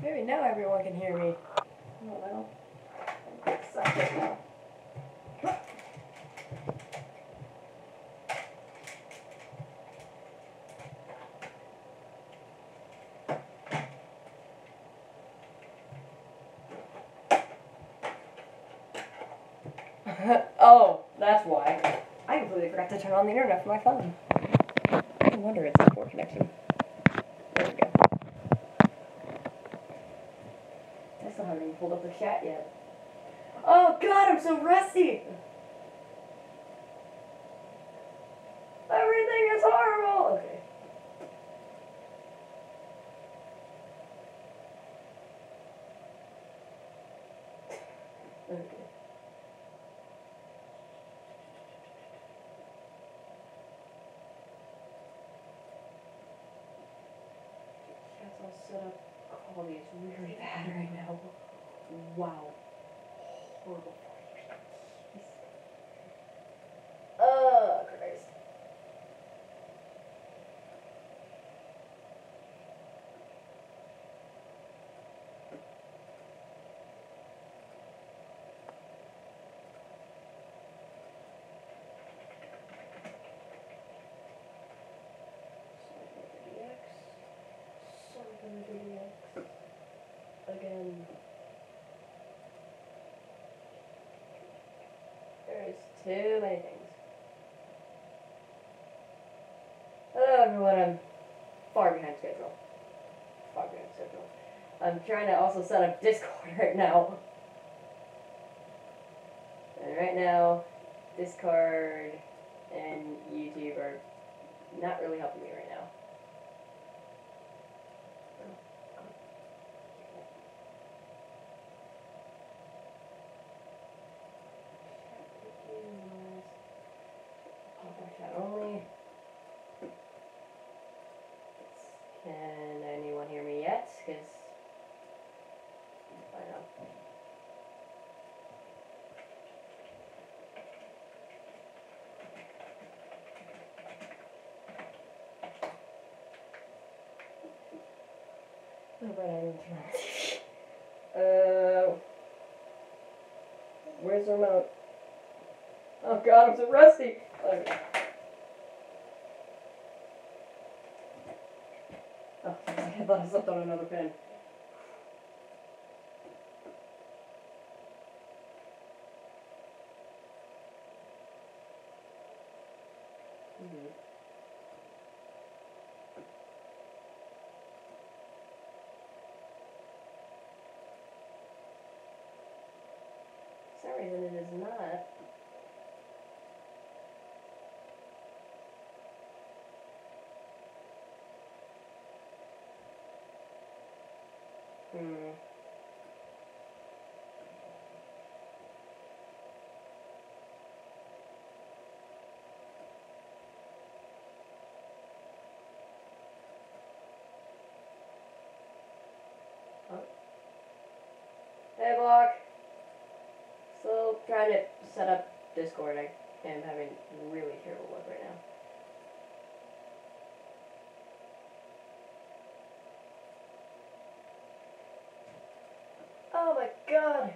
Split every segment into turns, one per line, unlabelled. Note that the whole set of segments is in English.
Maybe now everyone can hear me. I don't know. I'm excited now. Oh, that's why. I completely forgot to turn on the internet for my phone. No wonder it's a poor connection. There we go. I still haven't even pulled up the chat yet. Oh god, I'm so rusty! Everything is horrible! Okay. Okay. Chat's all set up. Quality is really bad right now. Wow. Horrible. Oh, Christ. Again. There's too many things. Hello everyone, I'm far behind schedule. Far behind schedule. I'm trying to also set up Discord right now. And right now, Discord and YouTube are not really helping me right now. Chat only. Can anyone hear me yet? Because I know. Oh, but I didn't turn on TV. Where's the remote? Oh god, I'm so rusty! Okay. Oh, I thought I slept on another pin. For some reason it is not. Hey, Block. Still trying to set up Discord. I am having really terrible luck right now. Oh my god!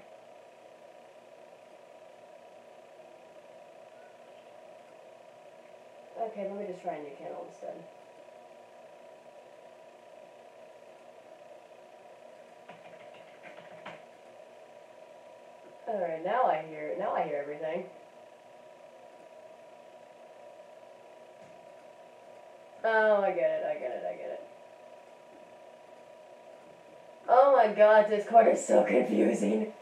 Okay, let me just try a new channel instead. Alright, now I hear everything. Oh, I get it. Oh my god, Discord is so confusing.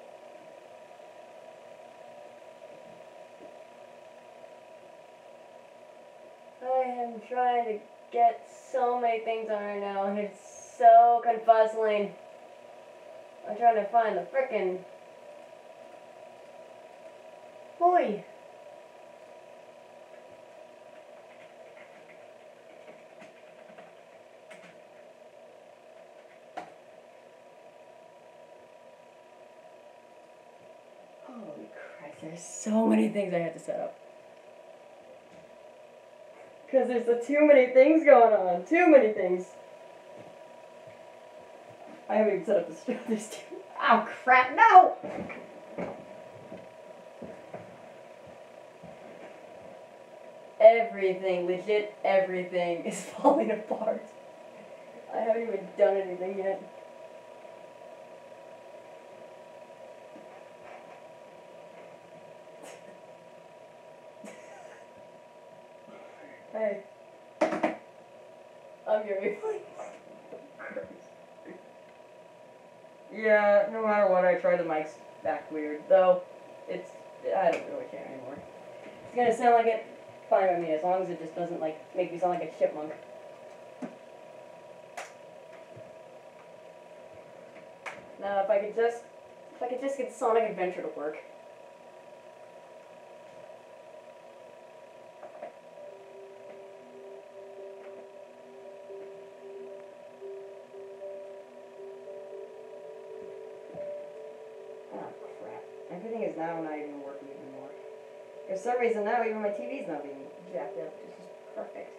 I am trying to get so many things on right now, and it's so confuzzling. I'm trying to find the frickin' boy. Holy Christ, there's so many things I had to set up. Because there's too many things going on. Too many things. I haven't even set up this two. Oh crap, no! Everything, legit everything is falling apart. I haven't even done anything yet. Hey. I'm your replaying. Yeah, no matter what I try, the mic's back weird. Though, I don't really care anymore. It's gonna sound like it fine by me, as long as it just doesn't, like, make me sound like a chipmunk. Now, if I could just get Sonic Adventure to work. Everything is now not even working anymore. For some reason now even my TV's not being jacked up, which is perfect.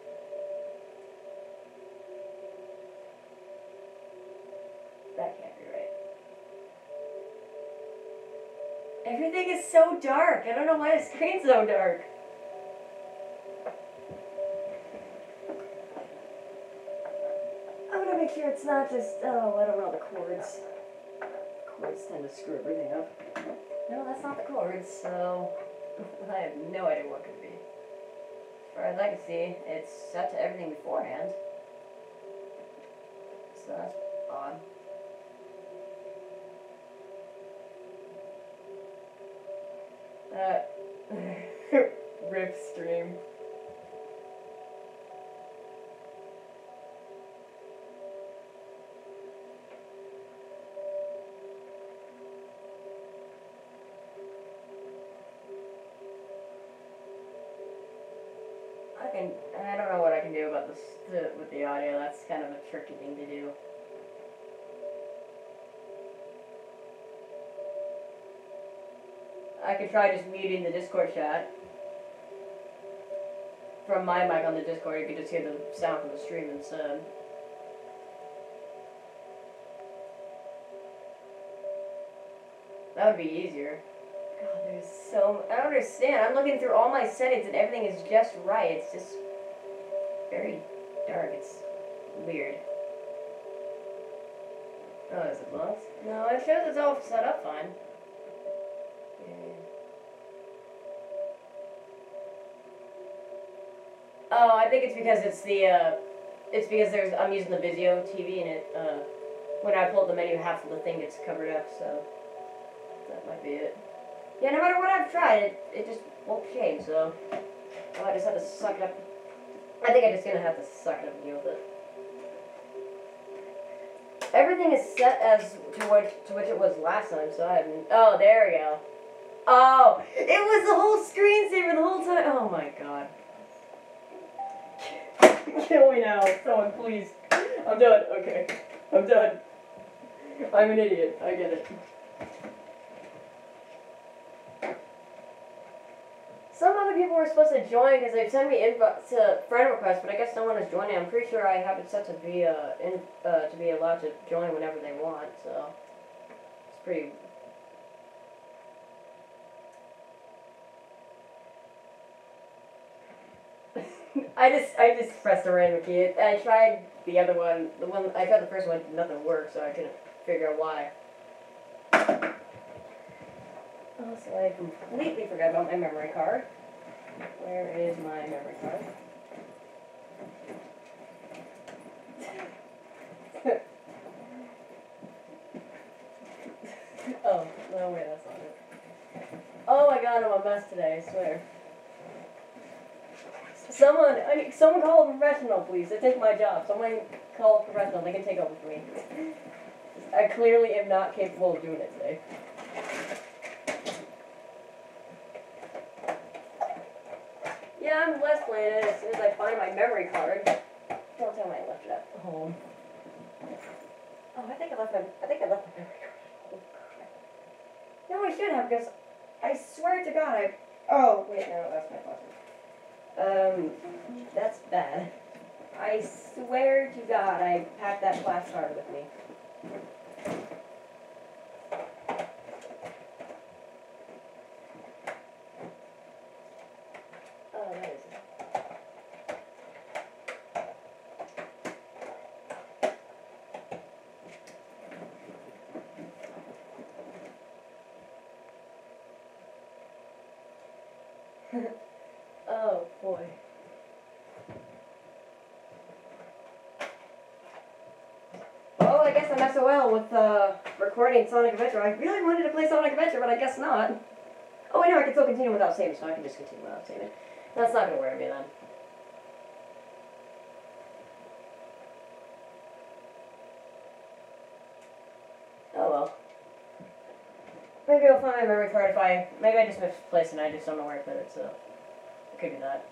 That can't be right. Everything is so dark. I don't know why the screen's so dark. I'm gonna make sure it's not just, oh, I don't know, the cords. Cords tend to screw everything up. No, that's not the cords, so I have no idea what it could be. As far as I can see, it's set to everything beforehand. So that's odd. Rip stream. I don't know what I can do about this with the audio. That's kind of a tricky thing to do. I could try just muting the Discord chat. From my mic on the Discord, you could just hear the sound from the stream instead. That would be easier. God, there's so... I don't understand. I'm looking through all my settings and everything is just right. It's just very dark. It's weird. Oh, is it locked? No, it shows it's all set up fine. Yeah. Oh, I think it's because I'm using the Vizio TV and when I pull up the menu, half of the thing gets covered up, so that might be it. Yeah, no matter what I've tried, it just won't change, so I just have to suck it up. I think I'm just gonna have to suck it up and deal with it. Everything is set as to which it was last time, so I haven't. Oh, there we go. Oh, it was the whole screensaver the whole time. Oh my god. Kill me now, someone, please. I'm done. Okay, I'm done. I'm an idiot. I get it. Some other people were supposed to join because they've sent me friend requests, but I guess no one is joining. I'm pretty sure I have it set to be allowed to join whenever they want. So it's pretty. I just pressed the random key. I tried the other one. I tried the first one. Nothing worked, so I couldn't figure out why. Oh, so I completely forgot about my memory card. Where is my memory card? Oh, no, wait, that's not it. Oh my god, I'm a mess today, I swear. Someone call a professional, please. They take my job. Someone call a professional. They can take over for me. I clearly am not capable of doing it today. Yeah, I'm less playing it as soon as I find my memory card. Don't tell me I left it at home. Oh, I think I left my memory card. Oh, crap. No, I should have, because I swear to God oh, wait, no, that's my password. That's bad. I swear to God I packed that flash card with me. Oh boy. Well, I guess I'm SOL with recording Sonic Adventure. I really wanted to play Sonic Adventure, but I guess not. Oh, I know I can still continue without saving, so I can just continue without saving. That's not gonna worry me then. Oh well. Maybe I'll find my memory card maybe I just misplaced it and I just don't know where I put it, so it could be that.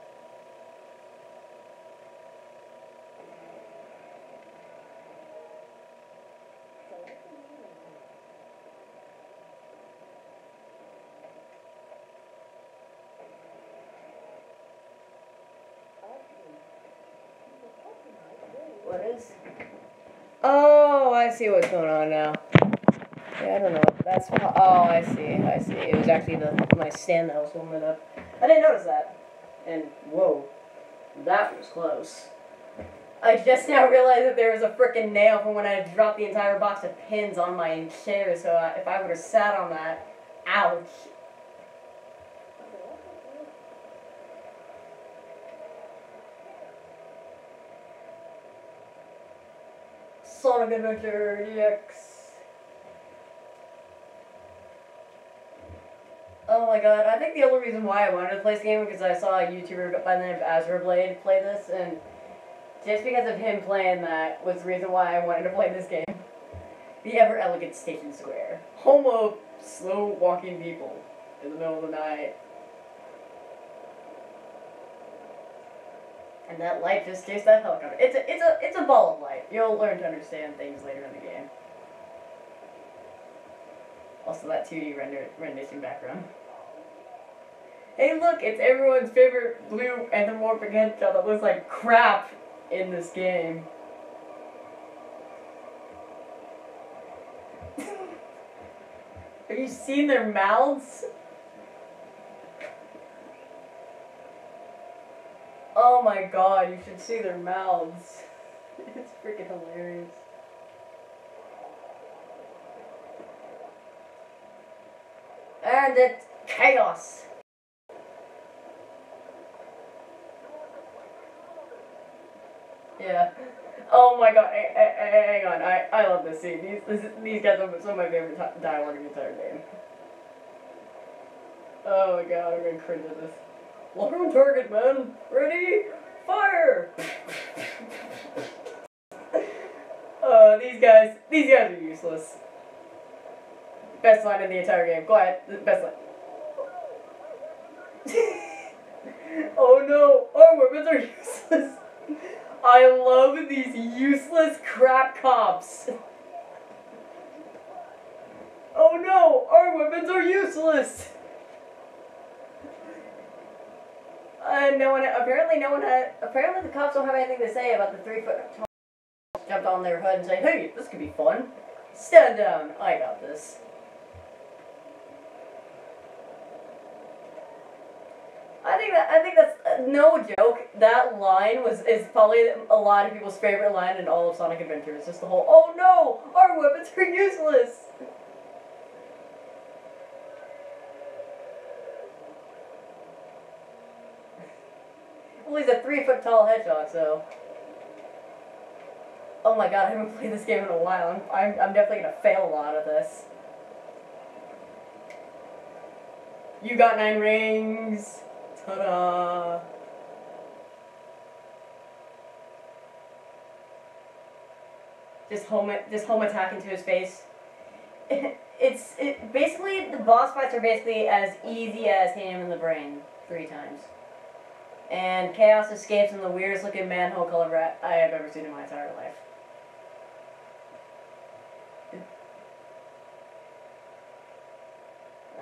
What is? Oh, I see what's going on now. Yeah, I don't know. That's oh, I see. It was actually my stand that was holding it up. I didn't notice that. And whoa, that was close. I just now realized that there was a frickin' nail from when I dropped the entire box of pins on my chair. So if I would have sat on that, ouch. Sonic Adventure EX. Oh my god, I think the only reason why I wanted to play this game was because I saw a YouTuber by the name of Azurblade play this, and just because of him playing that was the reason why I wanted to play this game. The Ever Elegant Station Square. Home of slow walking people in the middle of the night. And that light just chased that helicopter. It's a ball of light. You'll learn to understand things later in the game. Also that 2D rendition background. Hey look, it's everyone's favorite blue anthropomorphic headshot that looks like crap in this game. Have you seen their mouths? Oh my god, you should see their mouths. It's freaking hilarious. And it's chaos. Yeah. Oh my god, hang on. I love this scene. These guys are some of my favorite dialogue in the entire game. Oh my god, I'm gonna cringe at this. Lock on target, man. Ready? Fire! These guys are useless. Best line in the entire game. Go ahead. Best line. Oh no, our weapons are useless. I love these useless crap cops. Oh no, our weapons are useless. Apparently the cops don't have anything to say about the 3-foot tall jumped on their hood and say, hey, this could be fun. Stand down, I got this. I think that's no joke. That line is probably a lot of people's favorite line in all of Sonic Adventure. It's just the whole, oh no, our weapons are useless. Well, he's a 3-foot tall hedgehog, so. Oh my god, I haven't played this game in a while. I'm definitely gonna fail a lot of this. You got 9 rings. Ta-da! Just home attack into his face. Basically the boss fights are basically as easy as hitting him in the brain 3 times. And Chaos escapes in the weirdest looking manhole color rat I have ever seen in my entire life.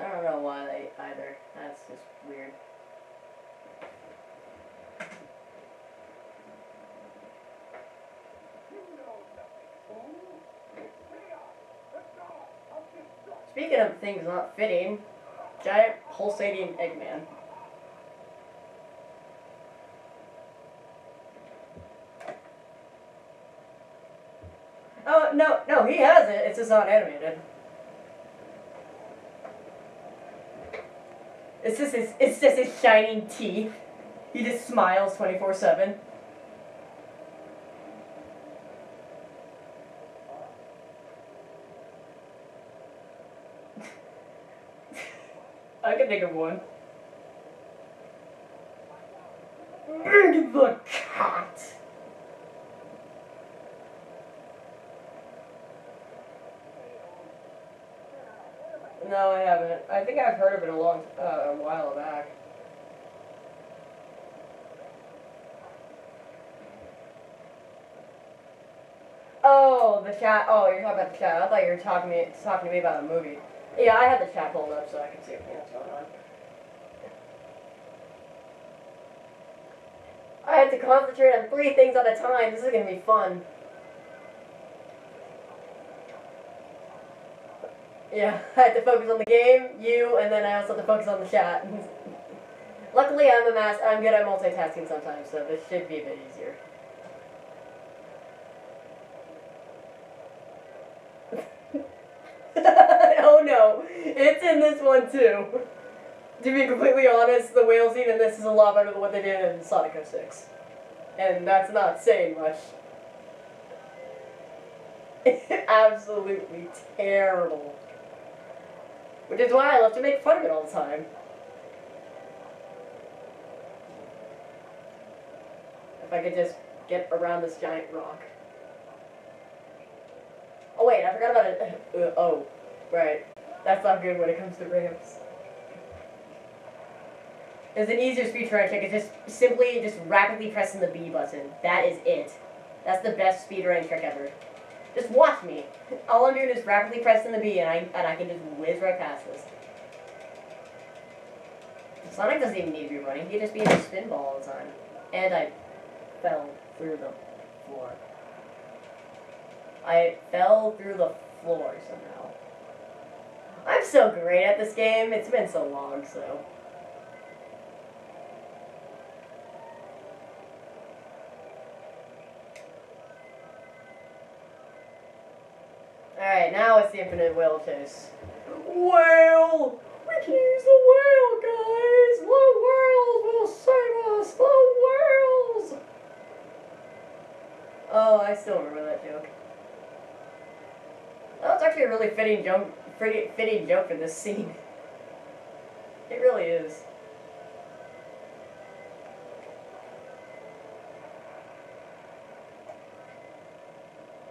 I don't know why either. That's just weird. Speaking of things not fitting, giant pulsating Eggman. Oh, no, he has it. It's just not animated. It's just his shining teeth. He just smiles 24/7. I can think of one. Big the cat. No, I haven't. I think I've heard of it a while back. Oh, the chat. Oh, you're talking about the chat. I thought you were talking to me about a movie. Yeah, I have the chat pulled up so I can see what's going on. I have to concentrate on 3 things at a time. This is gonna be fun. Yeah, I had to focus on the game, you, and then I also had to focus on the chat. Luckily, I'm good at multitasking sometimes, so this should be a bit easier. Oh no, it's in this one too. To be completely honest, the whale scene in this is a lot better than what they did in Sonic 06. And that's not saying much. Absolutely terrible. Which is why I love to make fun of it all the time. If I could just get around this giant rock. Oh wait, I forgot about it. Oh, right. That's not good when it comes to ramps. There's an easier speedrun trick. It's just rapidly pressing the B button. That is it. That's the best speedrun trick ever. Just watch me. All I'm doing is rapidly pressing the B, and I can just whiz right past this. Sonic doesn't even need to be running. He can just be in a spin ball all the time. And I fell through the floor. I fell through the floor somehow. I'm so great at this game. It's been so long, so. Alright, now it's the infinite whale chase. Whale! We can use the whale, guys! The whales will save us! The whales! Oh, I still remember that joke. That was actually a really fitting joke for this scene. It really is.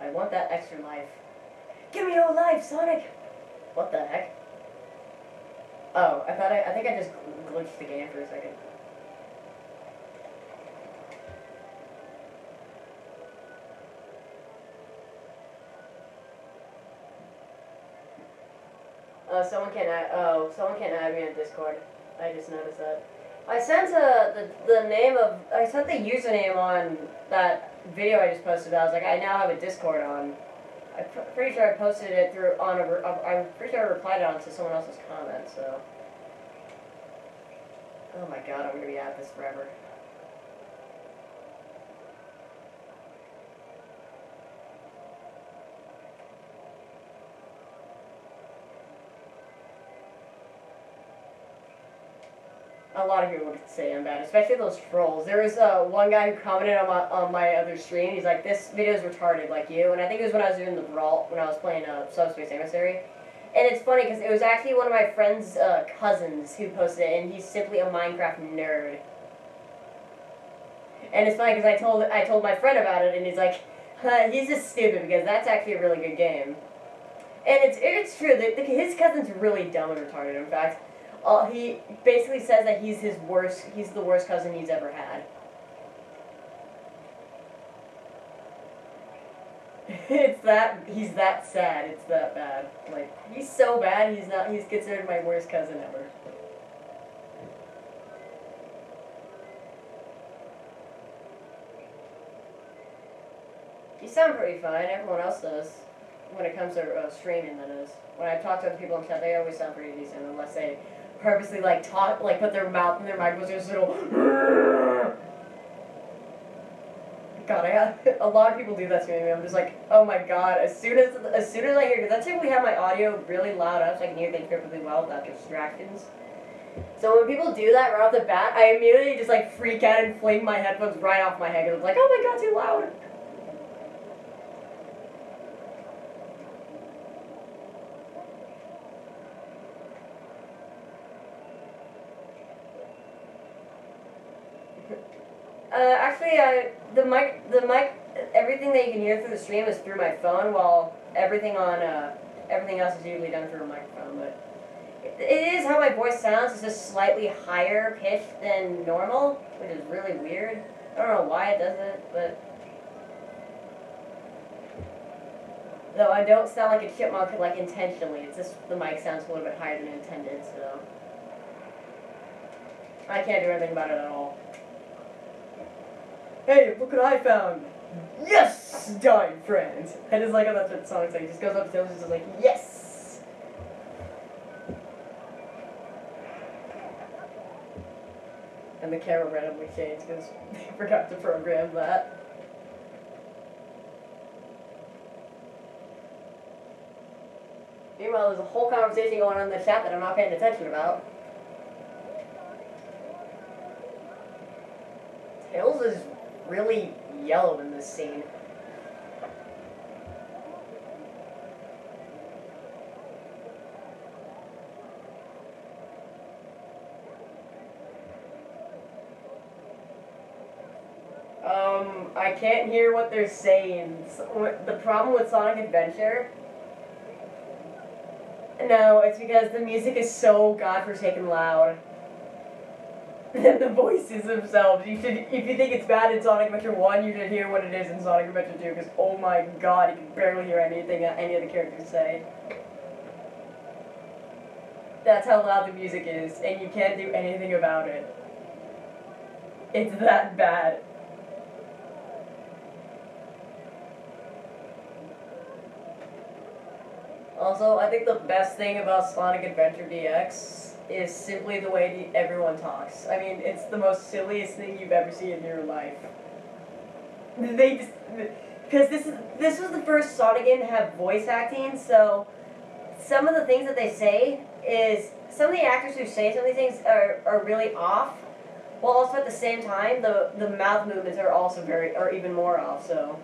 I want that extra life. Give me your life, Sonic! What the heck? Oh, I think I just glitched the game for a second. Someone can't add me on Discord. I just noticed that. I sent I sent the username on that video I just posted. I was like, I now have a Discord on. I'm pretty sure I posted it through I'm pretty sure I replied it onto someone else's comment. So, oh my god, I'm gonna be at this forever. A lot of people would say I'm bad, especially those trolls. There was one guy who commented on my other stream. He's like, "This video is retarded, like you." And I think it was when I was doing the brawl, when I was playing Subspace Emissary. And it's funny because it was actually one of my friend's cousins who posted it, and he's simply a Minecraft nerd. And it's funny because I told my friend about it, and he's like, "He's just stupid because that's actually a really good game." And it's true. His cousin's really dumb and retarded. In fact. He basically says that he's the worst cousin he's ever had. He's that sad, it's that bad. Like, he's so bad, he's considered my worst cousin ever. You sound pretty fine, everyone else does. When it comes to streaming, that is. When I talk to other people in chat, they always sound pretty decent, unless they purposely put their mouth in their microphones and just go. God, a lot of people do that to me. I'm just like, oh my god. As soon as I hear, because I typically have my audio really loud up so I can hear things perfectly well without distractions. So when people do that right off the bat, I immediately just like freak out and fling my headphones right off my head because it's like, oh my god, too loud. Actually, the mic, everything that you can hear through the stream is through my phone, while everything else is usually done through a microphone. But it is how my voice sounds. It's just slightly higher pitched than normal, which is really weird. I don't know why it does it, but though I don't sound like a chipmunk like intentionally. It's just the mic sounds a little bit higher than intended, so I can't do anything about it at all. Hey, look what I found! Yes! Dying friend! I just like how that's what Sonic's like. He just goes upstairs and just like, yes! And the camera randomly changed because they forgot to program that. Meanwhile, there's a whole conversation going on in the chat that I'm not paying attention about. Tails is really yellow in this scene. I can't hear what they're saying. The problem with Sonic Adventure... No, it's because the music is so godforsaken loud. And the voices themselves. You should, if you think it's bad in Sonic Adventure 1, you should hear what it is in Sonic Adventure 2, because oh my god, you can barely hear anything any of the characters say. That's how loud the music is, and you can't do anything about it. It's that bad. Also, I think the best thing about Sonic Adventure DX is simply the way everyone talks. I mean, it's the most silliest thing you've ever seen in your life. They just... Because this was the first Sonic game to have voice acting, so some of the things that they say is... Some of the actors who say some of these things are really off, while also at the same time, the mouth movements are also are even more off, so...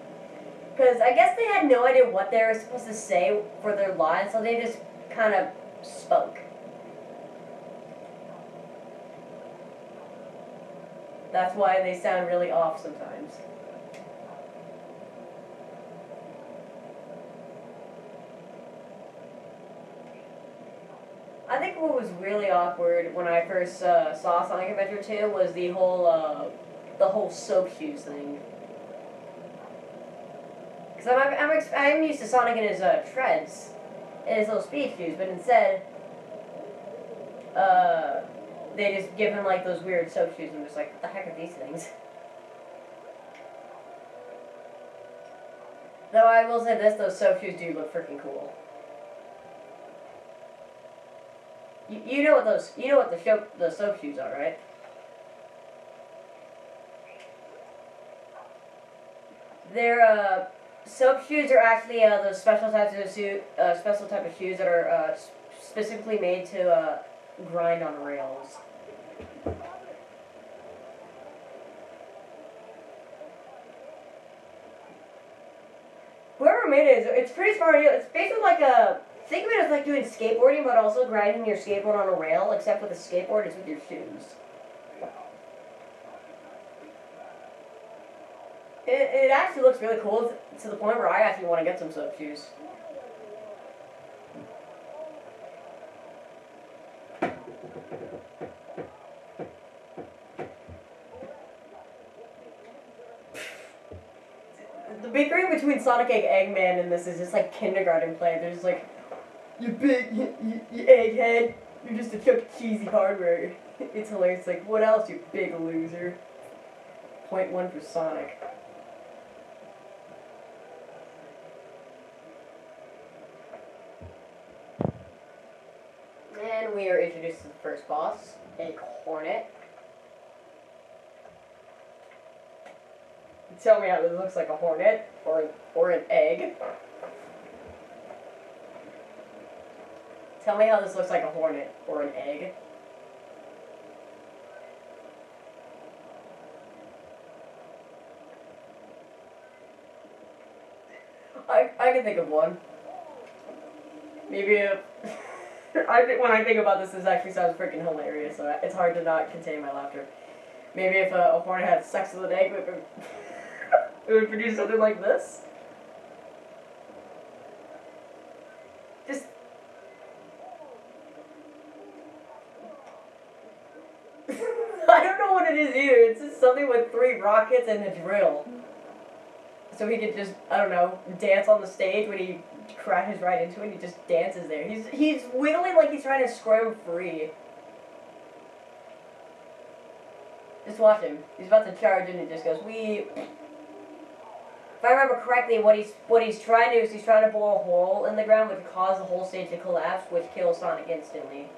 Because I guess they had no idea what they were supposed to say for their lines, so they just kind of spoke. That's why they sound really off sometimes. I think what was really awkward when I first saw Sonic Adventure 2 was the whole soap shoes thing. Because I'm used to Sonic in his treads, in his little speed shoes, but instead, they just give him like those weird soap shoes, and I'm just like, what the heck are these things? Though I will say this, those soap shoes do look freaking cool. You know what the soap shoes are, right? They're soap shoes are actually those special types of special type of shoes that are specifically made to grind on rails. Whoever made it, it's pretty smart. It's basically like think of it as like doing skateboarding, but also grinding your skateboard on a rail, except with a skateboard, it's with your shoes. It actually looks really cool to the point where I actually want to get some soap shoes. The bickering between Sonic and Eggman in this is just like kindergarten play. They're just like, you big, you egghead, you're just a chunk of cheesy hardware. It's hilarious. It's like, what else, you big loser? Point 1 for Sonic. And we are introduced to the first boss, a Hornet. Tell me how this looks like a hornet, or an egg. Tell me how this looks like a hornet, or an egg. I can think of one. Maybe if... when I think about this actually sounds freaking hilarious, so it's hard to not contain my laughter. Maybe if a hornet had sex with an egg, it would produce something like this. Just... I don't know what it is either. It's just something with 3 rockets and a drill. So he could just, I don't know, dance on the stage when he crashes right into it. He just dances there. He's wiggling like he's trying to scram free. Just watch him. He's about to charge and it just goes, wee. If I remember correctly, what he's trying to do is he's trying to bore a hole in the ground which cause the whole stage to collapse, which kills Sonic instantly.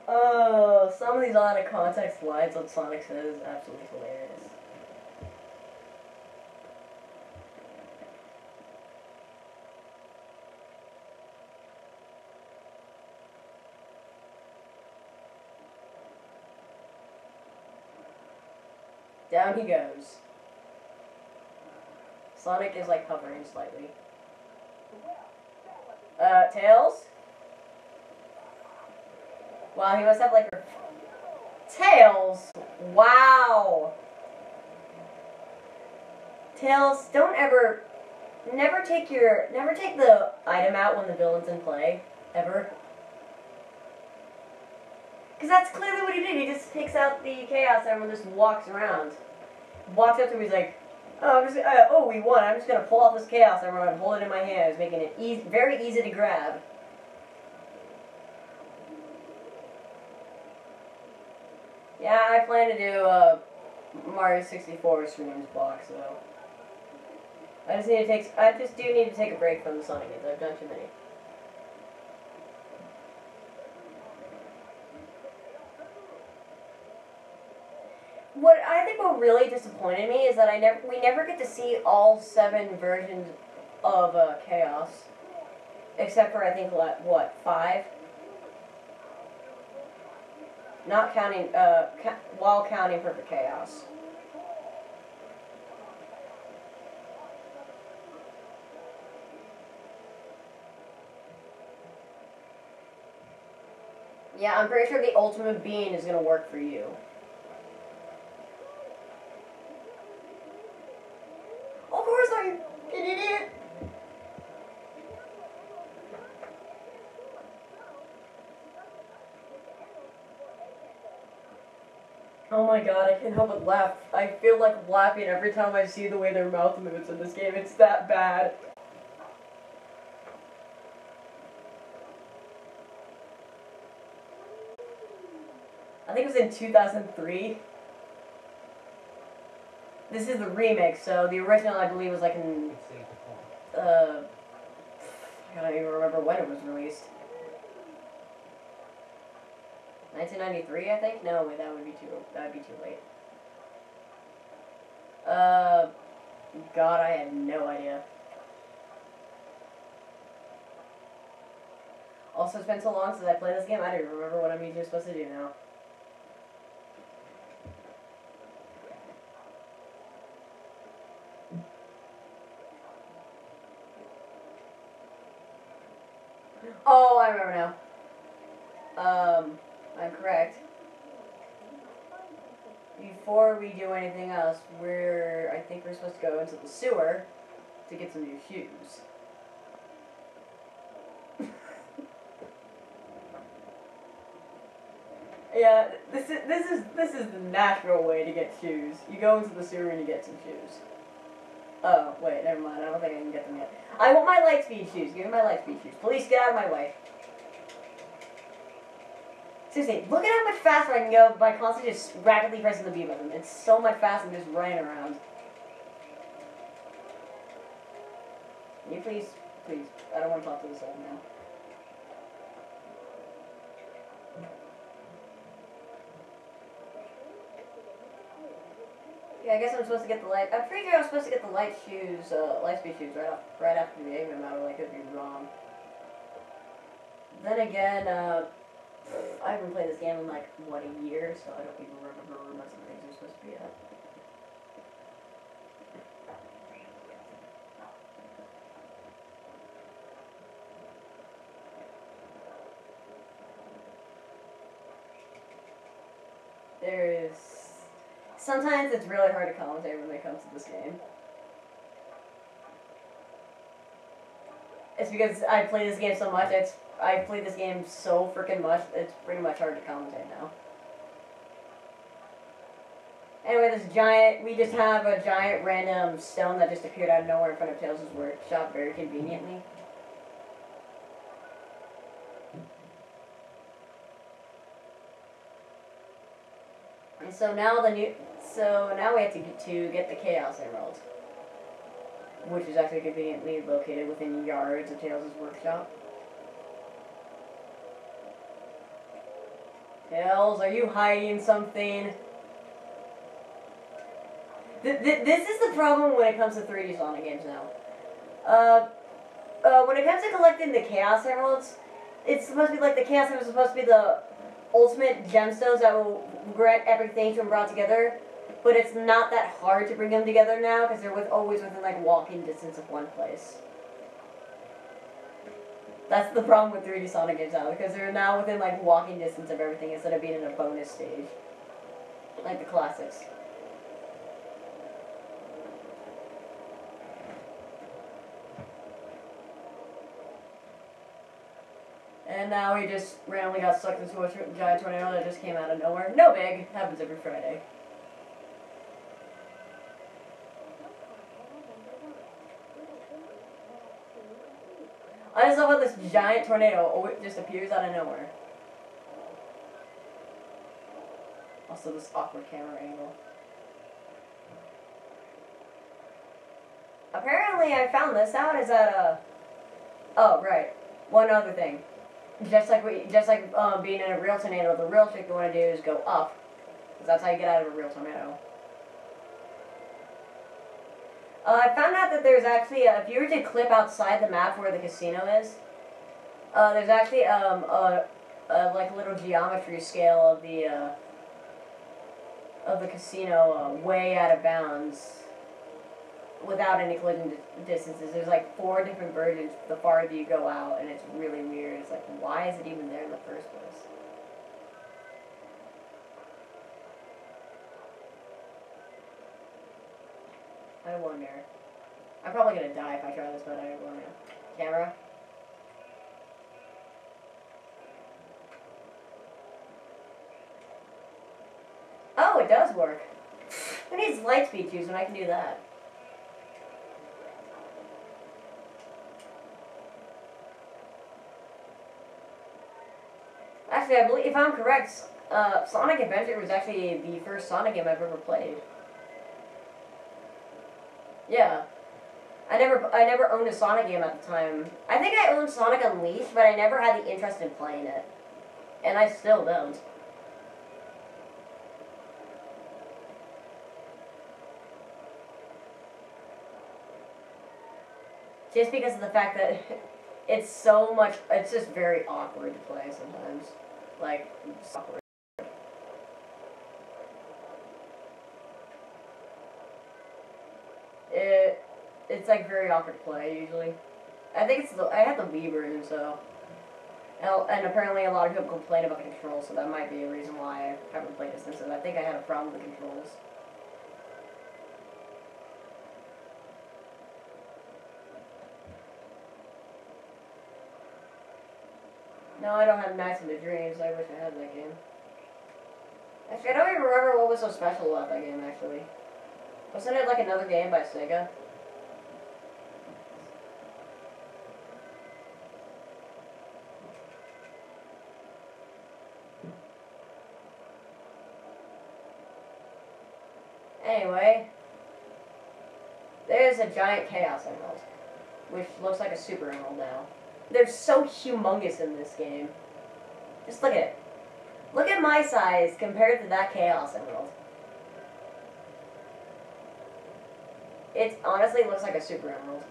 Oh, some of these out of context lines that Sonic says is absolutely hilarious. Down he goes. Sonic is like hovering slightly. Tails? Wow, he must have like... Tails! Wow! Tails, don't ever... Never take the item out when the villain's in play. Ever. Because that's clearly what he did. He just takes out the Chaos Emerald and just walks around. Walks up to him, he's like, oh, we won. I'm just going to pull off this Chaos Emerald and hold it in my hands, making it very easy to grab. Yeah, I plan to do Mario 64 streams box, so I just do need to take a break from the Sonic games. I've done too many. What really disappointed me is that we never get to see all 7 versions of Chaos, except for I think what 5. Not counting, while counting Perfect Chaos. Yeah, I'm pretty sure the Ultimate Being is gonna work for you. Of course I'm an idiot! Oh my god, I can't help but laugh. I feel like laughing every time I see the way their mouth moves in this game. It's that bad. I think it was in 2003. This is the remix, so the original I believe was like in... I don't even remember when it was released. 1993, I think? No, wait, that would be too late. God, I had no idea. Also, it's been so long since I played this game, I don't even remember what I'm even supposed to do now. Oh, I remember now. I'm correct. Before we do anything else, I think we're supposed to go into the sewer to get some new shoes. Yeah, this is the natural way to get shoes. You go into the sewer and you get some shoes. Oh, wait, never mind. I don't think I can get them yet. I want my Lightspeed shoes. Give me my Lightspeed shoes. Police, get out of my way. Seriously, look at how much faster I can go by constantly just rapidly pressing the B button. It's so much faster than just running around. Can you please, I don't want to talk to this old man. Yeah, I guess I'm supposed to get the light. I'm pretty sure I'm supposed to get the Lightspeed shoes right after the Eggman battle. I could be wrong. Then again, I haven't played this game in like, what, a year, so I don't even remember where most of the things are supposed to be at. Sometimes it's really hard to commentate when it comes to this game. It's because I play this game so much, I play this game so freaking much, it's pretty much hard to commentate now. Anyway, we just have a giant random stone that just appeared out of nowhere in front of Tails' workshop very conveniently. And so now now we have to get the Chaos Emerald, which is actually conveniently located within yards of Tails' workshop. Tails, are you hiding something? This is the problem when it comes to 3D Sonic games now. When it comes to collecting the Chaos Emeralds, it's supposed to be like the Chaos Emeralds is supposed to be the ultimate gemstones that will grant everything to be brought together, but it's not that hard to bring them together now because they're always within like walking distance of one place. That's the problem with 3D Sonic games now, because they're now within like walking distance of everything instead of being in a bonus stage, like the classics. And now we just randomly got sucked into a giant tornado that just came out of nowhere. No big. Happens every Friday. I just love how this giant tornado just appears out of nowhere. Also this awkward camera angle. Apparently I found this out is that, oh, right. One other thing. Just like being in a real tornado, the real trick you want to do is go up, because that's how you get out of a real tornado. I found out that there's actually, if you were to clip outside the map where the casino is, there's actually like a little geometry scale of the casino way out of bounds. Without any collision distances. There's like 4 different versions the farther you go out, and it's really weird. It's like, why is it even there in the first place? I wonder. I'm probably gonna die if I try this, but I wonder. Camera? Oh, it does work. Who needs light speed cues when I can do that? Actually, I believe, if I'm correct, Sonic Adventure was actually the first Sonic game I've ever played. Yeah. I never owned a Sonic game at the time. I think I owned Sonic Unleashed, but I never had the interest in playing it. And I still don't. Just because of the fact that it's just very awkward to play sometimes. Like, it's awkward. It's like very awkward to play usually. I think I had the Wii version, so. And apparently a lot of people complain about the controls, so that might be a reason why I haven't played it since then. I think I had a problem with the controls. No, I don't have Nights into Dreams. I wish I had that game. Actually, I don't even remember what was so special about that game, actually. Wasn't it like another game by Sega? Anyway, there's a giant Chaos Emerald, which looks like a Super Emerald now. They're so humongous in this game. Just look at it. Look at my size compared to that Chaos Emerald. It honestly looks like a Super Emerald.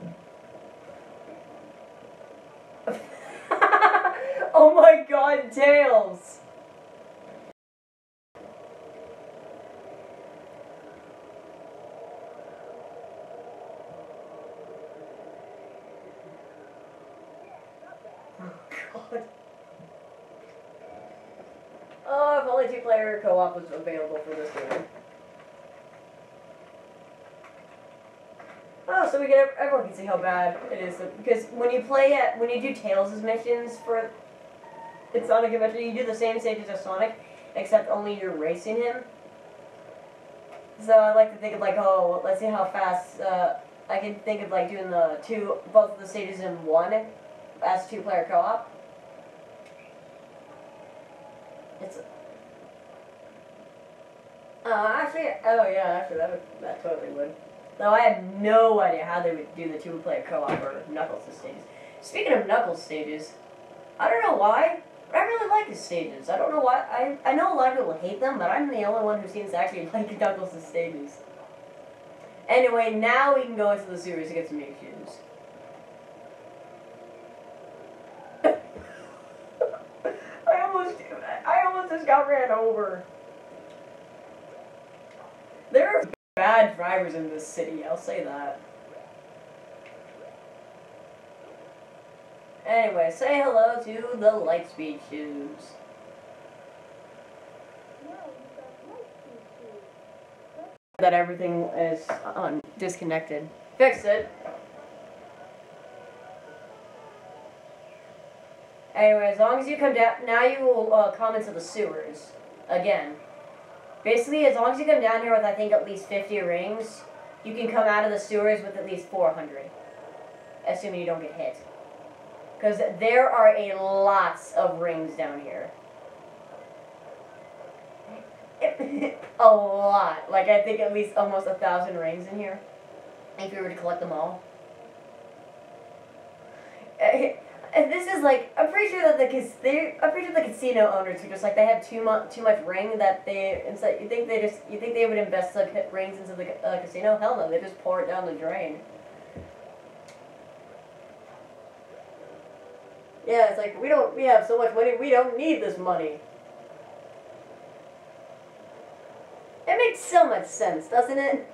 Oh my god, Tails! Oh god. Oh, if only two-player co-op was available for this game. Oh, so everyone can see how bad it is. Because when you do Tails' missions for Sonic Adventure, you do the same stages as Sonic, except only you're racing him. So I like to think of like, oh, let's see how fast, I can think of like doing both of the stages in one as two-player co-op. It's actually, oh yeah, actually that totally would. Though I have no idea how they would do the two-player co-op for Knuckles' stages. Speaking of Knuckles' stages, I don't know why, but I really like his stages. I don't know why. I know a lot of people hate them, but I'm the only one who seems to actually like Knuckles' stages. Anyway, now we can go into the sewers to get some new shoes. I almost just got ran over. There are bad drivers in this city, I'll say that. Anyway, say hello to the Lightspeed shoes. That everything is disconnected. Fix it. Anyway, as long as you come down, now you will come into the sewers again. Basically, as long as you come down here with, I think, at least 50 rings, you can come out of the sewers with at least 400. Assuming you don't get hit. Because there are a lot of rings down here. A lot. Like, I think at least almost 1,000 rings in here. If you were to collect them all. This is like, I'm pretty sure that the casino owners are just like, they have too much ring that you think they would invest like rings into the casino? Hell no, they just pour it down the drain. Yeah, it's like, we have so much money, we don't need this money. It makes so much sense, doesn't it?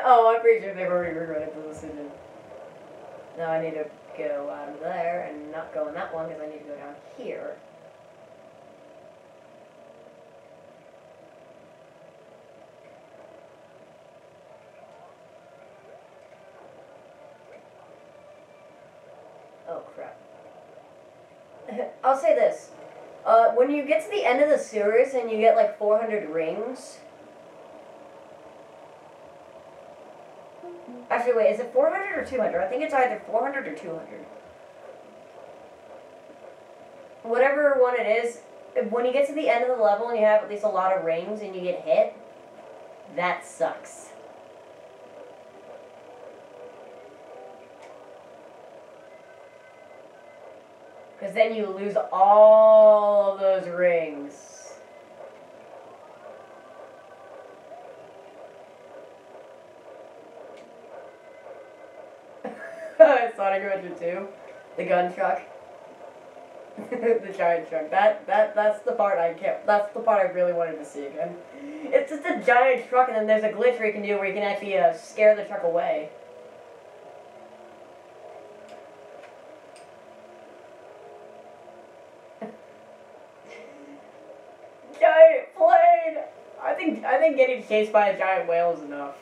Oh, I'm pretty sure they've already regretted the decision. Now I need to go out of there and not go in that one because I need to go down here. Oh, crap. I'll say this. When you get to the end of the sewers and you get like 400 rings... Actually, wait, is it 400 or 200? I think it's either 400 or 200. Whatever one it is, when you get to the end of the level and you have at least a lot of rings and you get hit, that sucks. Because then you lose all of those rings. Sonic Adventure 2, the gun truck, the giant truck. That's the part that's the part I really wanted to see again. It's just a giant truck, and then there's a glitch where you can do where you can actually scare the truck away. Giant plane. I think getting chased by a giant whale is enough.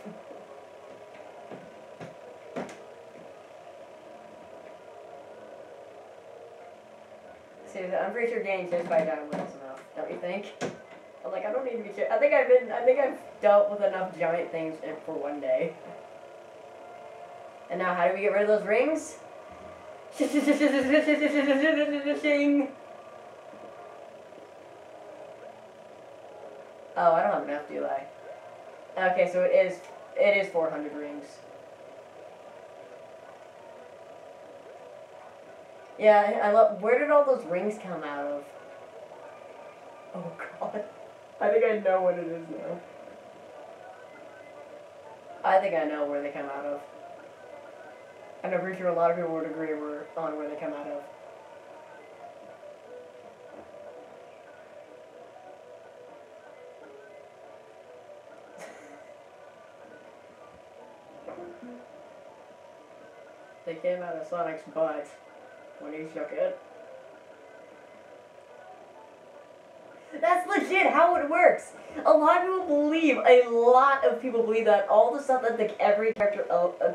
I'm pretty sure getting chased by a giant whale is enough, don't you think? I'm like, I don't need to be chased. I think I've dealt with enough giant things for one day. And now, how do we get rid of those rings? Oh, I don't have enough, do I? Okay, so it is 400 rings. Yeah, I love. Where did all those rings come out of? Oh god, I think I know what it is now.
I think I know where they come out of. And I'm pretty sure a lot of people would agree on where they come out of. They came out of Sonic's butt when he shook it. That's legit how it works. A lot of people believe that all the stuff that every character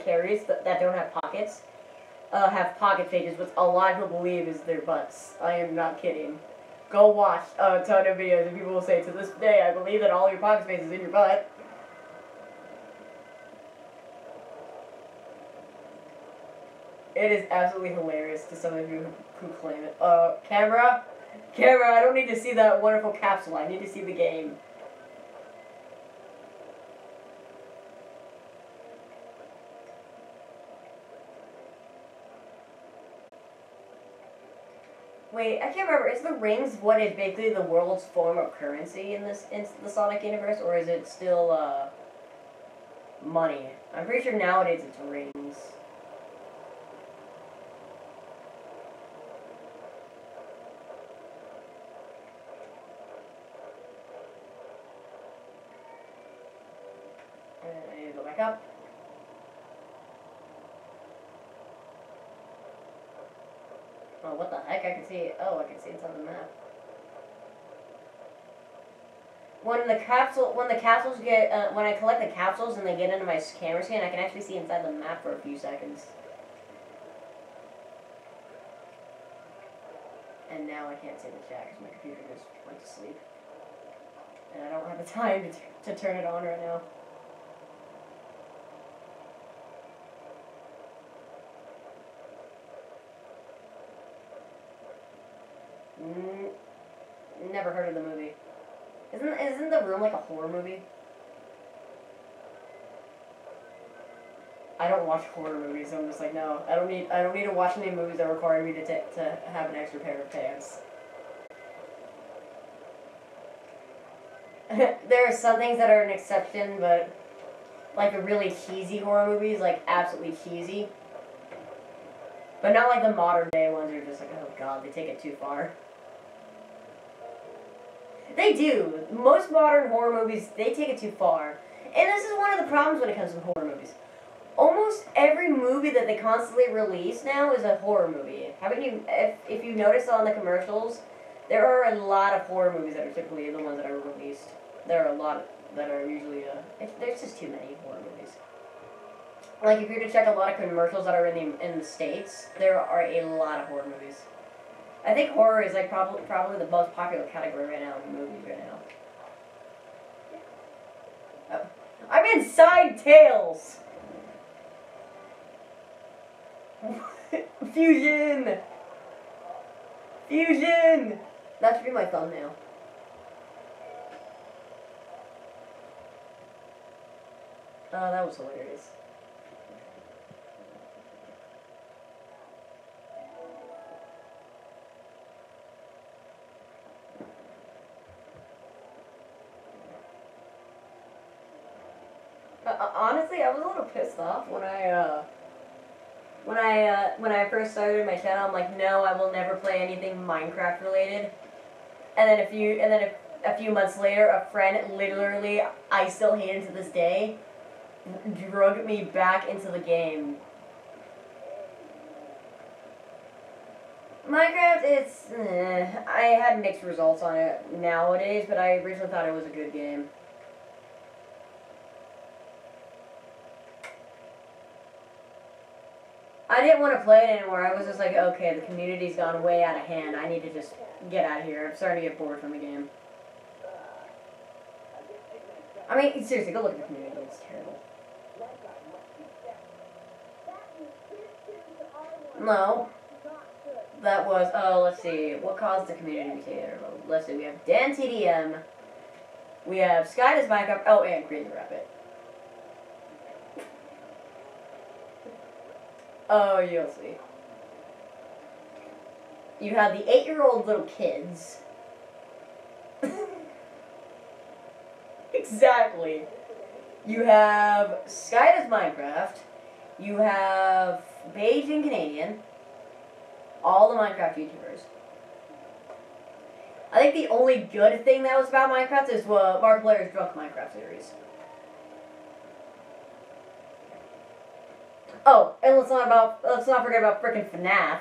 carries that don't have pockets, have pocket pages, which a lot of people believe is their butts. I am not kidding. Go watch a ton of videos and people will say, to this day, I believe that all your pocket space is in your butt. It is absolutely hilarious to some of you who claim it. Camera, I don't need to see that wonderful capsule. I need to see the game. Wait, I can't remember. Is the rings what is basically the world's form of currency in the Sonic universe, or is it still money? I'm pretty sure nowadays it's rings. And I need to go back up. Oh, what the heck? I can see it. Oh, I can see it's on the map. When the capsules get, when I collect the capsules and they get into my camera scan, I can actually see inside the map for a few seconds. And now I can't see the chat because my computer just went to sleep. And I don't have the time to turn it on right now. Never heard of the movie. Isn't The Room like a horror movie? I don't watch horror movies, so I'm just like, no, I don't need to watch any movies that require me to have an extra pair of pants. There are some things that are an exception, but like the really cheesy horror movies, like absolutely cheesy. But not like the modern day ones are just like, oh god, they take it too far. They do. Most modern horror movies, they take it too far. And this is one of the problems when it comes to horror movies. Almost every movie that they constantly release now is a horror movie. Haven't you, if you notice on the commercials, there are a lot of horror movies that are typically the ones that are released. There are a lot that are usually, there's just too many horror movies. Like, if you were to check a lot of commercials that are in the States, there are a lot of horror movies. I think horror is like probably the most popular category right now in movies right now. Oh. I'm inside Tails! Fusion! Fusion! That should be my thumbnail. Oh, that was hilarious. Honestly, I was a little pissed off when I first started my channel. I'm like, no, I will never play anything Minecraft related. And then a few months later, a friend, literally, I still hate him to this day, drug me back into the game. Minecraft, I had mixed results on it nowadays, but I originally thought it was a good game. I didn't want to play it anymore. I was just like, okay, the community's gone way out of hand. I need to just get out of here. I'm starting to get bored from the game. I mean, seriously, go look at the community. It's terrible. No. That was, oh, let's see. What caused the community to be terrible? Let's see. We have Dan TDM. We have Sky Does Minecraft. Oh, and Crazy Rabbit. Oh, you'll see. You have the 8-year-old little kids. Exactly. You have Sky Does Minecraft. You have Beijing Canadian. All the Minecraft YouTubers. I think the only good thing that was about Minecraft is Markiplier's Drunk Minecraft series. Oh, and let's not forget about frickin' FNAF.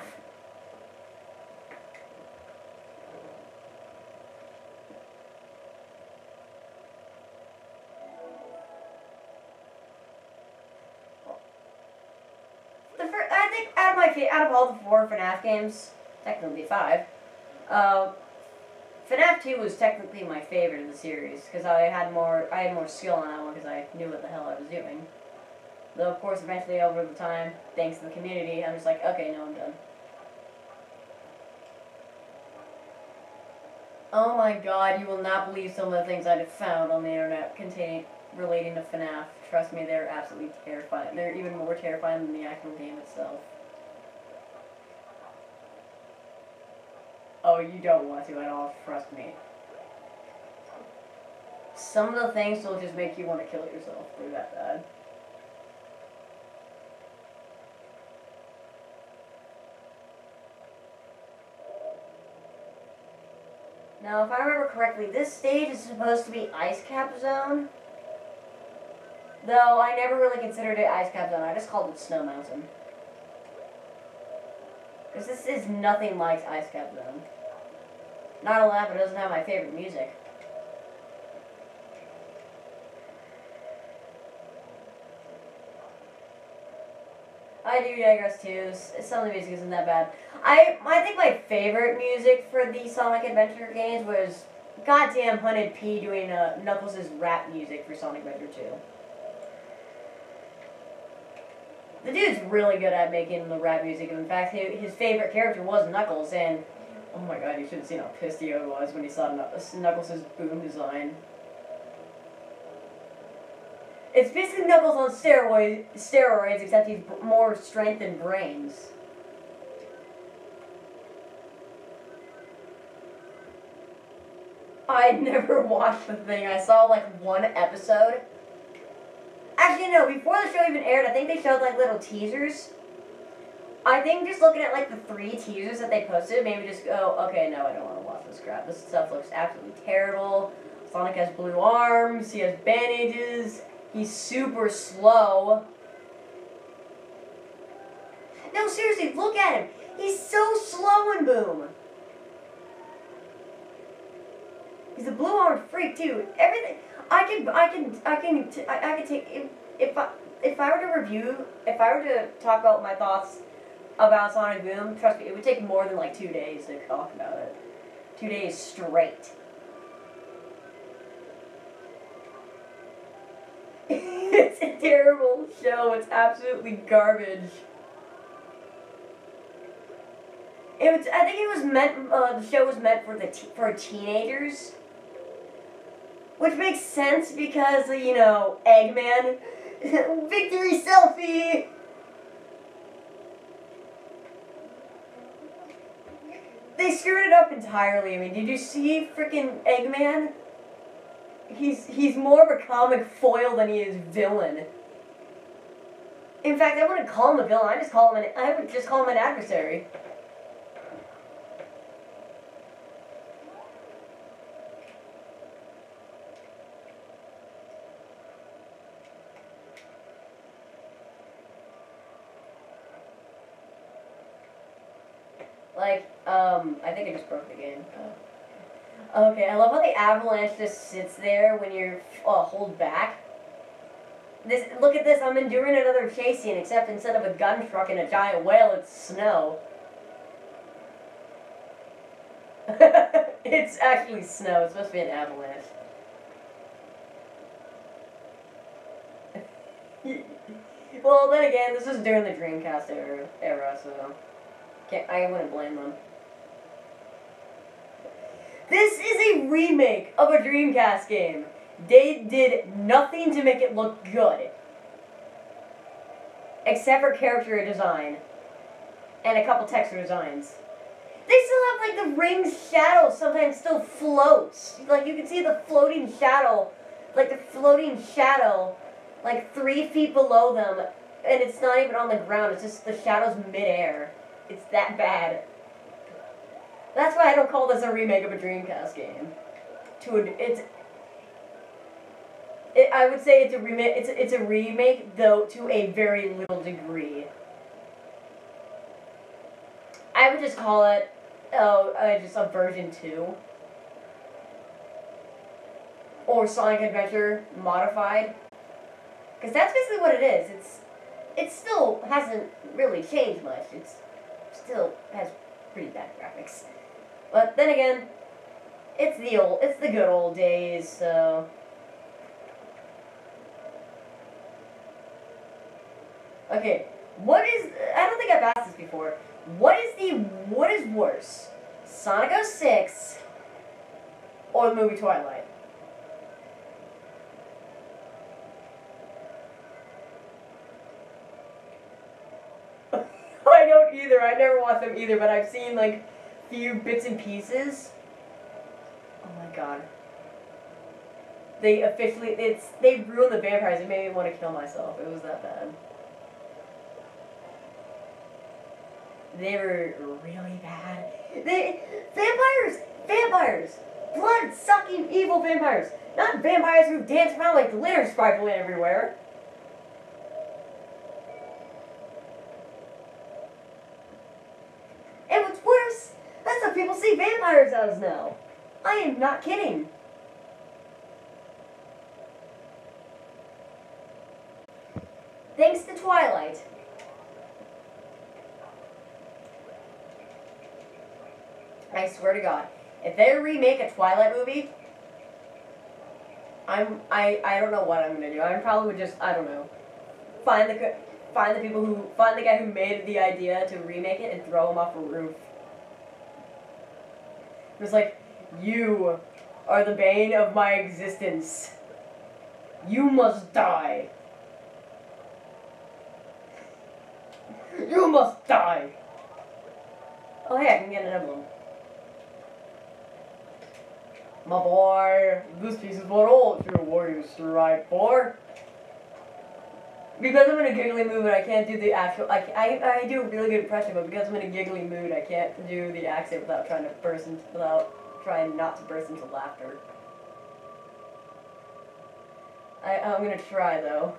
I think out of all the 4 FNAF games, technically 5, FNAF 2 was technically my favorite of the series because I had more skill on that one because I knew what the hell I was doing. Though of course eventually over the time, thanks to the community, I'm just like, okay, no, I'm done. Oh my god, you will not believe some of the things I've found on the internet relating to FNAF. Trust me, they're absolutely terrifying. They're even more terrifying than the actual game itself. Oh, you don't want to at all, trust me. Some of the things will just make you want to kill yourself. They're that bad. Now, if I remember correctly, this stage is supposed to be Ice Cap Zone. Though I never really considered it Ice Cap Zone, I just called it Snow Mountain. Because this is nothing like Ice Cap Zone. Not only that, but it doesn't have my favorite music. I do digress too. Some of the music isn't that bad. I think my favorite music for the Sonic Adventure games was goddamn Hunted P doing Knuckles' rap music for Sonic Adventure 2. The dude's really good at making the rap music. In fact, his favorite character was Knuckles, and oh my god, you should have seen how pissed he was when he saw Knuckles' boom design. It's basically Knuckles on steroids, except he's more strength and brains. I never watched the thing. I saw like 1 episode. Actually, no, before the show even aired, I think they showed like little teasers. I think just looking at like the 3 teasers that they posted, maybe just go, okay, no, I don't want to watch this crap. This stuff looks absolutely terrible. Sonic has blue arms, he has bandages, he's super slow. No, seriously, look at him. He's so slow in Boom. He's a blue-armed freak too. Everything. I could take if I were to talk about my thoughts about Sonic Boom. Trust me, it would take more than like 2 days to talk about it. 2 days straight. It's a terrible show. It's absolutely garbage. I think it was meant. The show was meant for teenagers. Which makes sense because, you know, Eggman. Victory selfie! They screwed it up entirely. I mean, did you see freaking Eggman? He's more of a comic foil than he is villain. In fact, I wouldn't call him a villain. I would just call him an adversary. I think I just broke the game. Okay, I love how the avalanche just sits there when you're hold back. Look at this, I'm enduring another chase scene, except instead of a gun truck and a giant whale, it's snow. It's actually snow, it's supposed to be an avalanche. Well, then again, this is during the Dreamcast era, so I wouldn't blame them. This is a remake of a Dreamcast game. They did nothing to make it look good. Except for character design. And a couple texture designs. They still have, like, the ring's shadow sometimes still floats. Like, you can see the floating shadow. Like, the floating shadow like 3 feet below them, and it's not even on the ground. It's just the shadows midair. It's that bad. That's why I don't call this a remake of a Dreamcast game. I would say it's a remake. It's a remake, though, to a very little degree. I would just call it, just a version 2. Or Sonic Adventure modified. Because that's basically what it is. It still hasn't really changed much. It still has pretty bad graphics. But then again, it's the good old days, so. Okay, I don't think I've asked this before. What is worse? Sonic 06 or the movie Twilight? I don't either. I never watched them either, but I've seen like few bits and pieces. Oh my god. They ruined the vampires. It made me want to kill myself. It was that bad. They were really bad. Vampires! Blood-sucking evil vampires! Not vampires who dance around like glitter sparkling everywhere. And what's worse, that's what people see vampires as now. I am not kidding. Thanks to Twilight. I swear to God, if they remake a Twilight movie, I don't know what I'm gonna do. I probably would just, I don't know, find the guy who made the idea to remake it and throw him off a roof. It was like, you are the bane of my existence. You must die. You must die. Oh hey, I can get an emblem. My boy, this piece is what all true warriors strive for. Because I'm in a giggly mood, I can't do the actual. I do a really good impression, but because I'm in a giggly mood, I can't do the accent without trying not to burst into laughter. I'm gonna try though.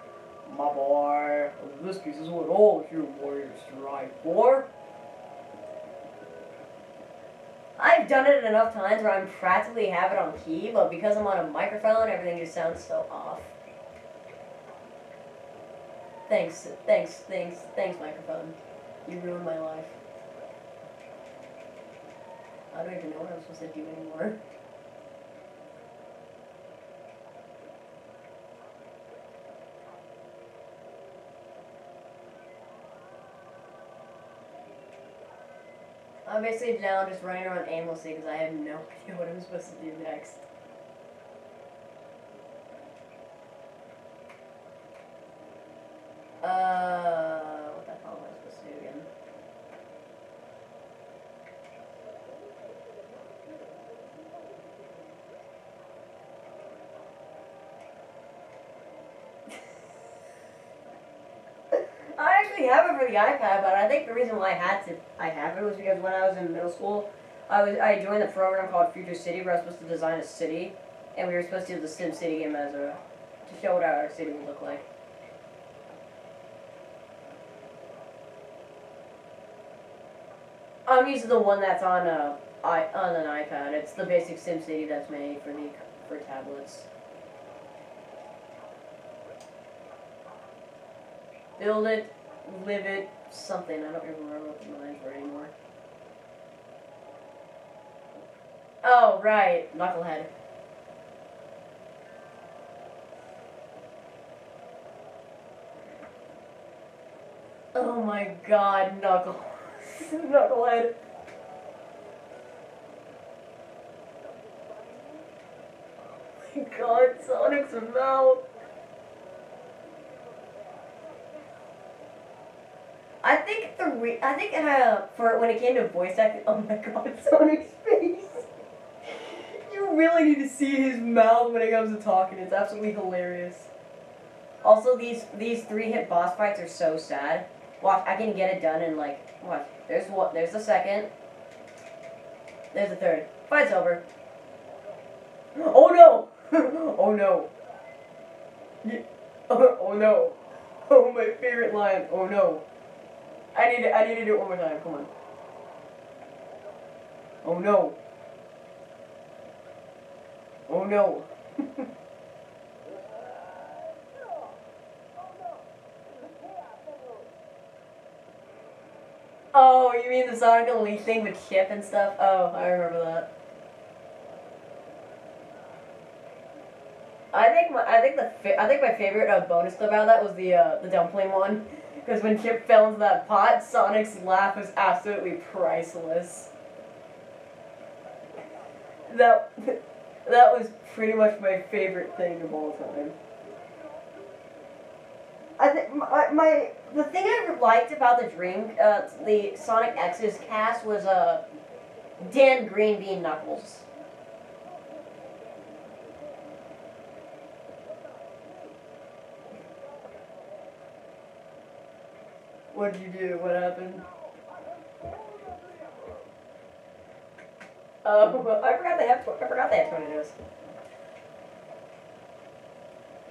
My boy, this piece is what all true warriors strive for. I've done it enough times where I practically have it on key, but because I'm on a microphone, everything just sounds so off. Thanks, microphone. You ruined my life. I don't even know what I'm supposed to do anymore. I'm basically now just running around aimlessly because I have no idea what I'm supposed to do next. What the hell am I supposed to do again? I actually have it for the iPad, but I think the reason why I have it was because when I was in middle school, I joined the program called Future City where I was supposed to design a city, and we were supposed to do the Sim City game to show what our city would look like. I'm using the one that's on an iPad. It's the basic SimCity that's made for tablets. Build it, live it, something. I don't even remember what the lines were anymore. Oh, right. Knucklehead. Oh my god, Knucklehead. Oh my god, Sonic's mouth. I think for when it came to voice acting, oh my god, Sonic's face. You really need to see his mouth when it comes to talking. It's absolutely hilarious. Also, these 3-hit boss fights are so sad. Watch, I can get it done in like, watch. There's the second. There's the third. Fight's over. Oh no! Oh no! Oh no! Oh, my favorite line. Oh no! I need to do it one more time. Come on. Oh no! Oh no! Oh, you mean the Sonic Elite thing with Chip and stuff? Oh, I remember that. I think my favorite bonus clip out of that was the dumpling one, because when Chip fell into that pot, Sonic's laugh was absolutely priceless. That that was pretty much my favorite thing of all time. I think the thing I liked about the Sonic X's cast was Dan Green being Knuckles. What did you do? What happened? Oh, I forgot they have tornadoes.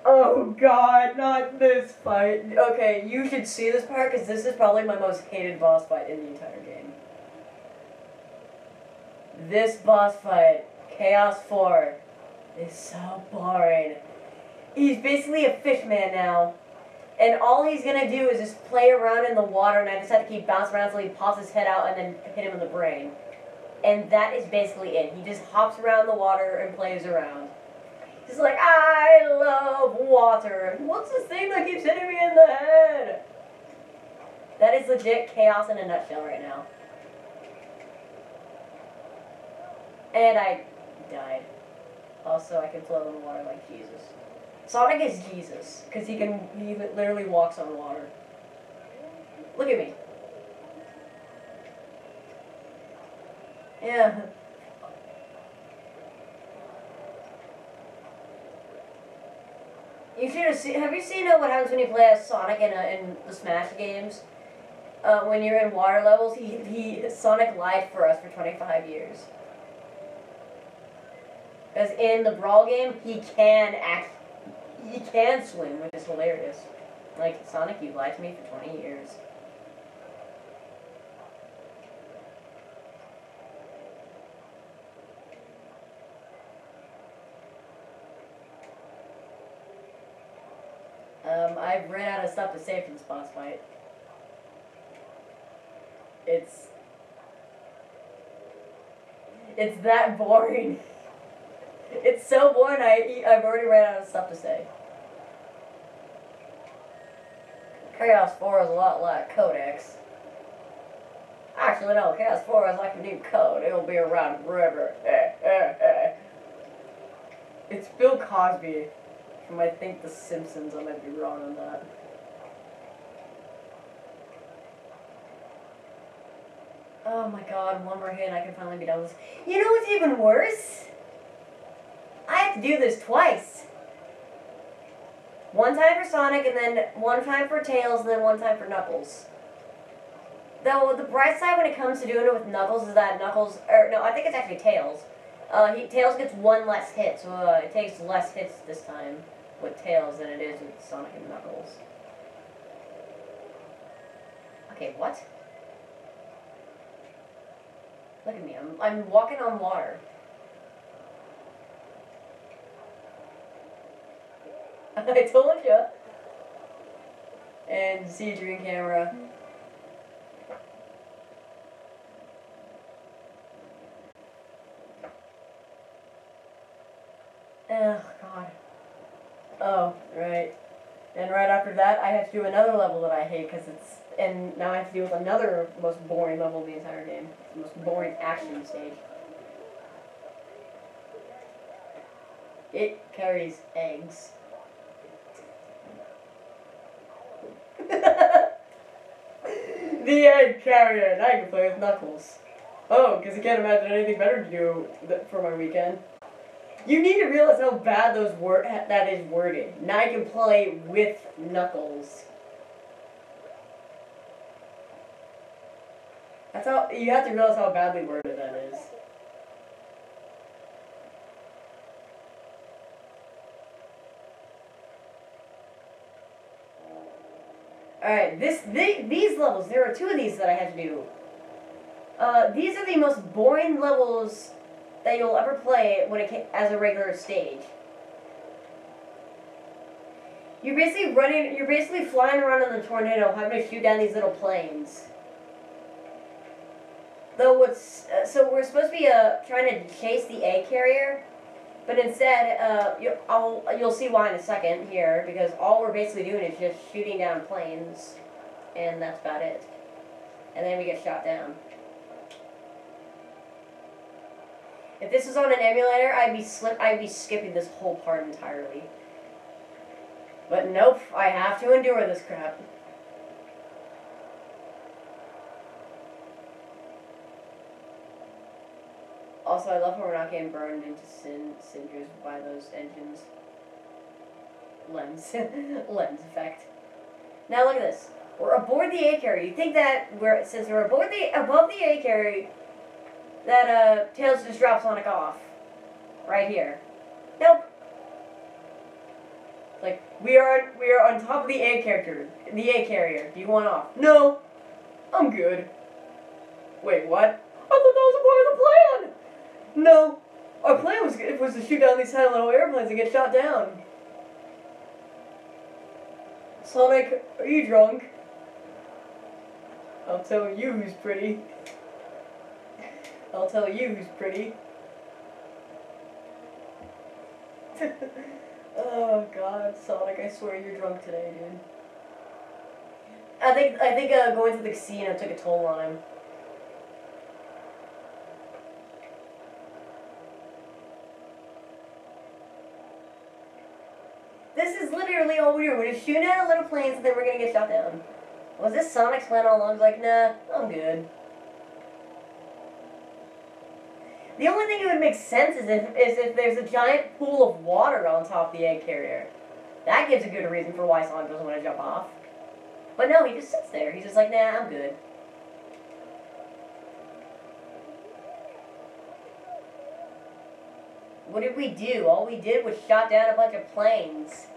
Oh god, not this fight. Okay, you should see this part because this is probably my most hated boss fight in the entire game. This boss fight, Chaos 4, is so boring. He's basically a fish man now. And all he's gonna do is just play around in the water, and I just have to keep bouncing around until he pops his head out and then hit him in the brain. And that is basically it. He just hops around the water and plays around. He's like, I love water. What's this thing that keeps hitting me in the head? That is legit Chaos in a nutshell right now. And I died. Also, I can float on the water like Jesus. Sonic is Jesus, because he literally walks on water. Look at me. Yeah. You should have seen. Have you seen what happens when you play as Sonic in the Smash games? When you're in water levels, Sonic lied for us for 25 years. Because in the Brawl game, he can swim, which is hilarious. Like, Sonic, you lied to me for 20 years. I've ran out of stuff to say for this boss fight. It's that boring. It's so boring, I've already ran out of stuff to say. Chaos 4 is a lot like Codex. Actually, no, Chaos 4 is like a new code. It'll be around forever. It's Bill Cosby from, I think, The Simpsons. I might be wrong on that. Oh my god, one more hit and I can finally be done with this. You know what's even worse? I have to do this twice. One time for Sonic, and then one time for Tails, and then one time for Knuckles. Though, the bright side when it comes to doing it with Knuckles is that I think it's actually Tails. Tails gets one less hit, so it takes less hits this time with Tails than it is with Sonic and Knuckles. Okay, what? Look at me, I'm walking on water. I told you. And see your green camera. Oh, God. Oh, right. And right after that, I have to do another level that I hate because and now I have to deal with another most boring level of the entire game. The most boring action stage. It carries eggs. The egg carrier! Now I can play with Knuckles. Oh, because I can't imagine anything better to do for my weekend. You need to realize how bad that is worded. Now I can play with Knuckles. That's how you have to realize how badly worded that is. Alright, these levels, there are two of these that I had to do. These are the most boring levels that you'll ever play as a regular stage. You're basically flying around in the tornado, having to shoot down these little planes. Though so we're supposed to be trying to chase the egg carrier, but instead, you'll see why in a second here, because all we're basically doing is just shooting down planes, and that's about it. And then we get shot down. If this was on an emulator, I'd be skipping this whole part entirely. But nope, I have to endure this crap. Also, I love how we're not getting burned into cinders by those engines. Lens. Lens effect. Now look at this. We're aboard the A carrier. You think that since we're above the A carrier, that Tails just drops Sonic off. Right here. Nope. Like, we are on top of the A carrier. Do you want off? No. I'm good. Wait, what? I thought that was a part of the plan! No. Our plan was to shoot down these tiny little airplanes and get shot down. Sonic, are you drunk? I'll tell you who's pretty. I'll tell you who's pretty. Oh God, Sonic, I swear you're drunk today, dude. I think going to the casino took a toll on him. This is literally all we're doing. We're just shooting at little planes and then we're gonna get shot down. Was this Sonic's plan all along? He's like, nah, I'm good. The only thing that would make sense is if there's a giant pool of water on top of the egg carrier. That gives a good reason for why Sonic doesn't want to jump off. But no, he just sits there. He's just like, nah, I'm good. What did we do? All we did was shot down a bunch of planes.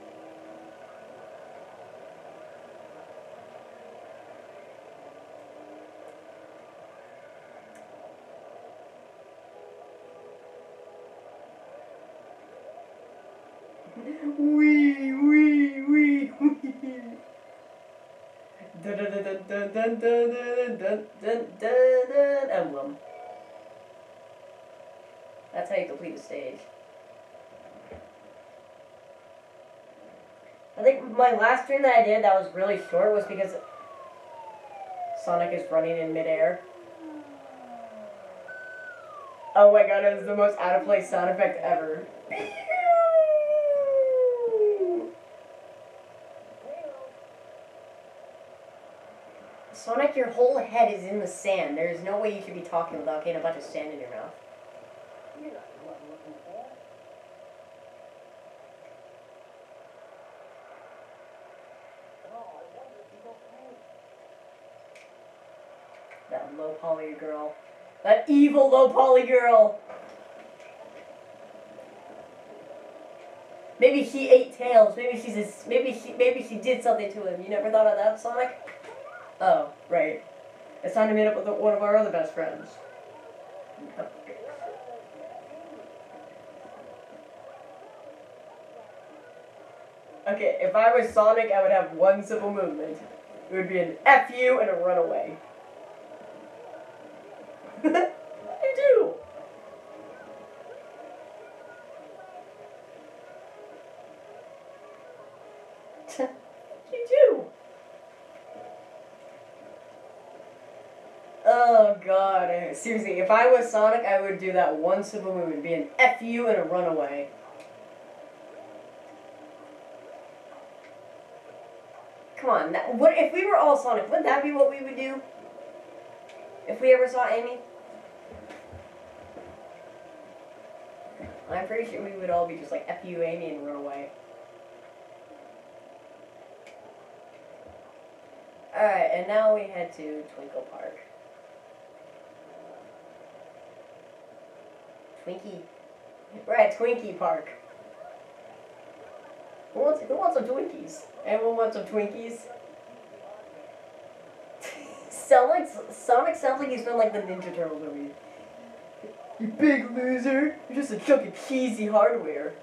Wee. Dun dun dun dun dun dun dun dun dun. Emblem. That's how you complete the stage. I think my last stream that I did that was really short was because Sonic is running in midair. Oh my God, it was the most out of place sound effect ever. Sonic, your whole head is in the sand. There is no way you should be talking without getting a bunch of sand in your mouth. That low poly girl. That evil low poly girl. Maybe she ate Tails. Maybe she did something to him. You never thought of that, Sonic? Oh, right. It's time to meet up with one of our other best friends. Okay, if I was Sonic, I would have one simple movement. It would be an F you and a runaway. You do! You do! Oh God, seriously, if I was Sonic, I would do that one simple move. It'd be an F you and a runaway. Come on, what if we were all Sonic? Wouldn't that be what we would do? If we ever saw Amy? I'm pretty sure we would all be just like, F you, Amy, and run away. Alright, and now we head to Twinkle Park. Twinkie. We're at Twinkie Park. Who wants some Twinkies? Anyone want some Twinkies? Sonic sounds like he's from like the Ninja Turtles movie. You big loser! You're just a chunk of cheesy hardware.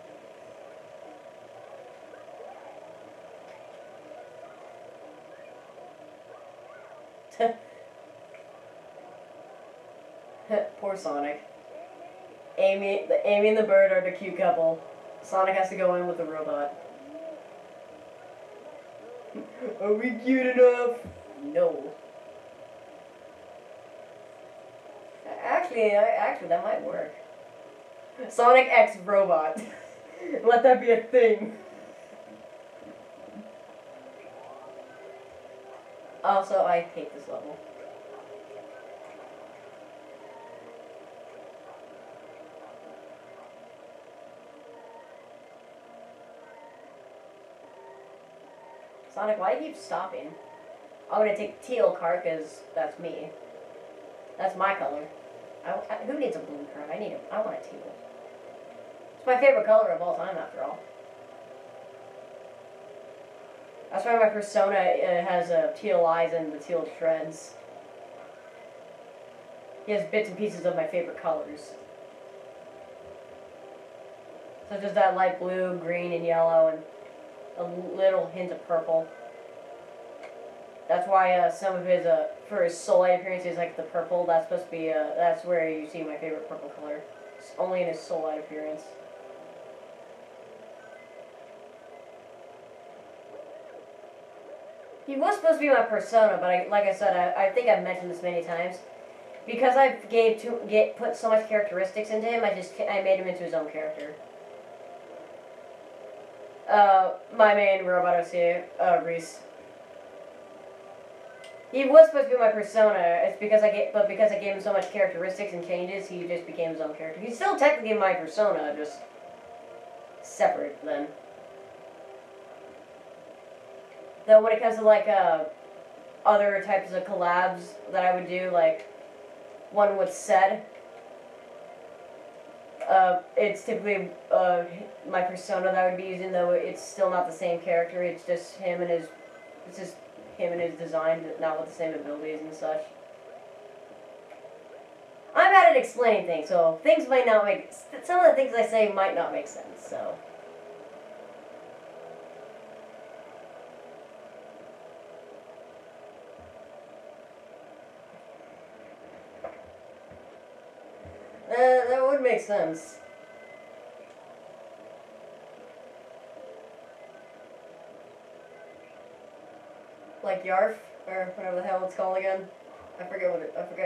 Poor Sonic. Amy and the bird are the cute couple. Sonic has to go in with the robot. Are we cute enough? No. Actually, that might work. Sonic X robot. Let that be a thing. Also, I hate this level. Sonic, why do you keep stopping? I'm gonna take teal card because that's me. That's my color. Who needs a blue card? I want a teal. It's my favorite color of all time, after all. That's why my persona has teal eyes and the teal shreds. He has bits and pieces of my favorite colors. Such as that light blue, green, and yellow, and a little hint of purple. That's why some of his, for his soul light appearances, like the purple, that's supposed to be, that's where you see my favorite purple color. It's only in his soul light appearance. He was supposed to be my persona, but like I said, I think I've mentioned this many times. Because I've put so much characteristics into him, I made him into his own character. My main robot OC, Reese. He was supposed to be my persona. It's because because I gave him so much characteristics and changes, he just became his own character. He's still technically my persona, just separate then. Though when it comes to like other types of collabs that I would do, like one with Sed, it's typically my persona that I would be using, though it's still not the same character. It's just him and his design, not with the same abilities and such. I'm bad at explaining things, so things might not make... Some of the things I say might not make sense, so... that would make sense. Like Yarf, or whatever the hell it's called again. I forget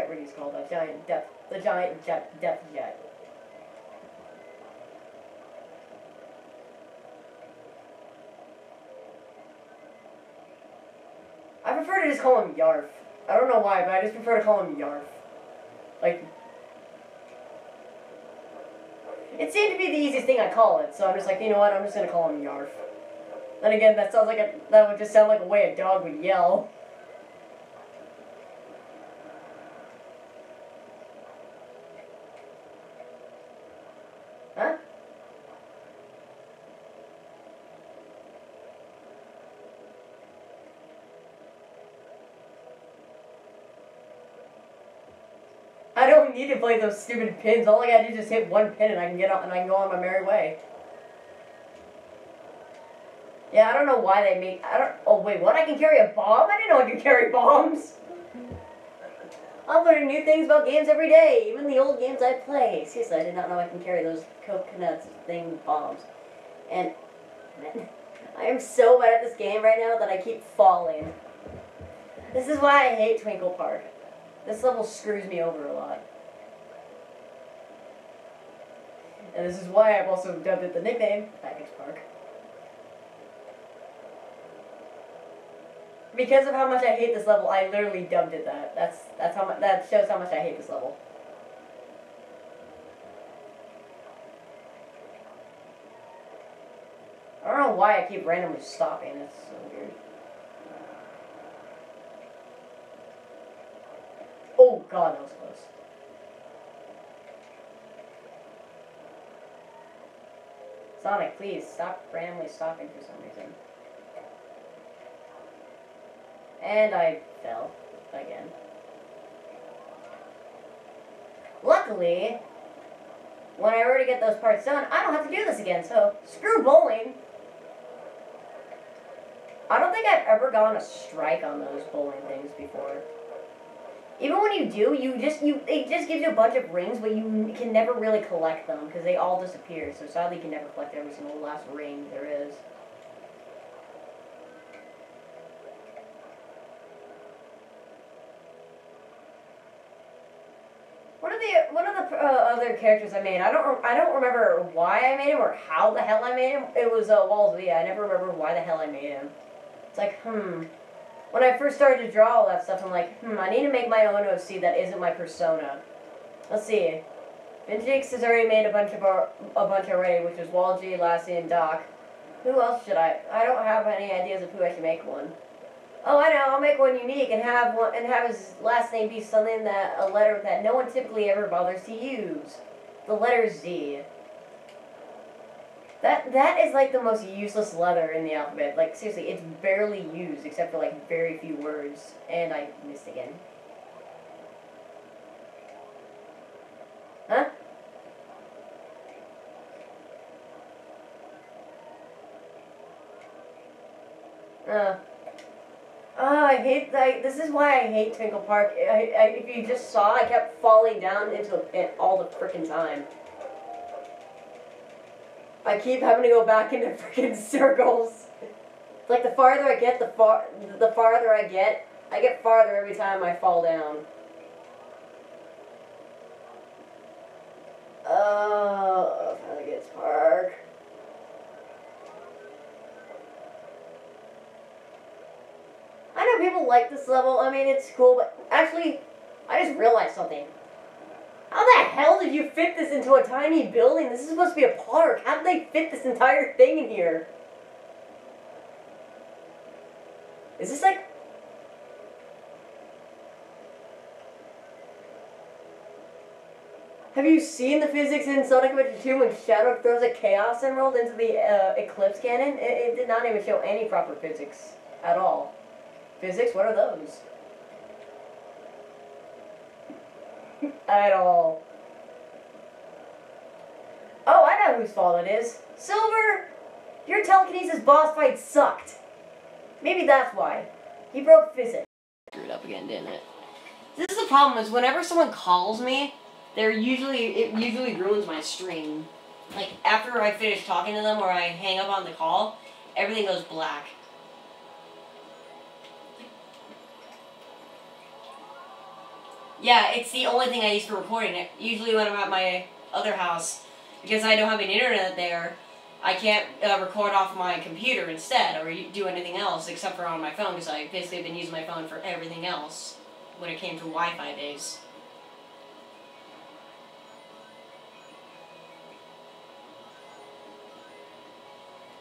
what he's called. The giant death jet. I prefer to just call him Yarf. I don't know why, but I just prefer to call him Yarf. Like, it seemed to be the easiest thing I call it, so I'm just like, you know what? I'm just gonna call him Yarf. Then again, that would just sound like a way a dog would yell. Huh? I don't need to play those stupid pins. All I gotta do is just hit one pin and I can get on and I can go on my merry way. Yeah, I don't know why they make... Oh, wait, what? I can carry a bomb? I didn't know I could carry bombs! I'm learning new things about games every day, even the old games I play. Seriously, I did not know I can carry those coconuts thing bombs. And, man, I am so bad at this game right now that I keep falling. This is why I hate Twinkle Park. This level screws me over a lot. And this is why I've also dubbed it the nickname, Package Park. Because of how much I hate this level, I literally dubbed it that. That shows how much I hate this level. why I keep randomly stopping. It's so weird. Oh god, that was close. Sonic, please stop randomly stopping for some reason. And I fell again. Luckily, when I already get those parts done, I don't have to do this again, so screw bowling. I don't think I've ever gotten a strike on those bowling things before. Even when you do, it just gives you a bunch of rings, but you can never really collect them because they all disappear. So sadly, you can never collect every single last ring there is. One of the other characters I made, I don't remember why I made him or how the hell I made him. It was Walls V. I never remember why the hell I made him. It's like, When I first started to draw all that stuff, I'm like, I need to make my own OC that isn't my persona. Let's see. Vinjix has already made a bunch already, which is Wall G, Lassie, and Doc. Who else should I don't have any ideas of who I should make one. Oh, I know. I'll make one unique and have his last name be something a letter that no one typically ever bothers to use. The letter Z. That is like the most useless letter in the alphabet. Like seriously, it's barely used except for like very few words. And I missed again. Huh? I hate, this is why I hate Twinkle Park. If you just saw, I kept falling down into a pit all the frickin' time. I keep having to go back into frickin' circles. It's like the farther I get, the farther I get farther every time I fall down. Farragut Park. I know people like this level, I mean, it's cool, but actually, I just realized something. How the hell did you fit this into a tiny building? This is supposed to be a park. How did they fit this entire thing in here? Is this like... Have you seen the physics in Sonic Adventure 2 when Shadow throws a Chaos Emerald into the Eclipse Cannon? It did not even show any proper physics at all. Physics? What are those? At all. Oh, I know whose fault it is. Silver! Your telekinesis boss fight sucked. Maybe that's why. He broke physics. Screwed up again, didn't it? This is the problem, is whenever someone calls me, it usually ruins my stream. Like, after I finish talking to them or I hang up on the call, everything goes black. Yeah, it's the only thing I use for recording it. Usually when I'm at my other house, because I don't have an internet there, I can't record off my computer instead or do anything else except for on my phone, because I've basically been using my phone for everything else when it came to Wi-Fi days.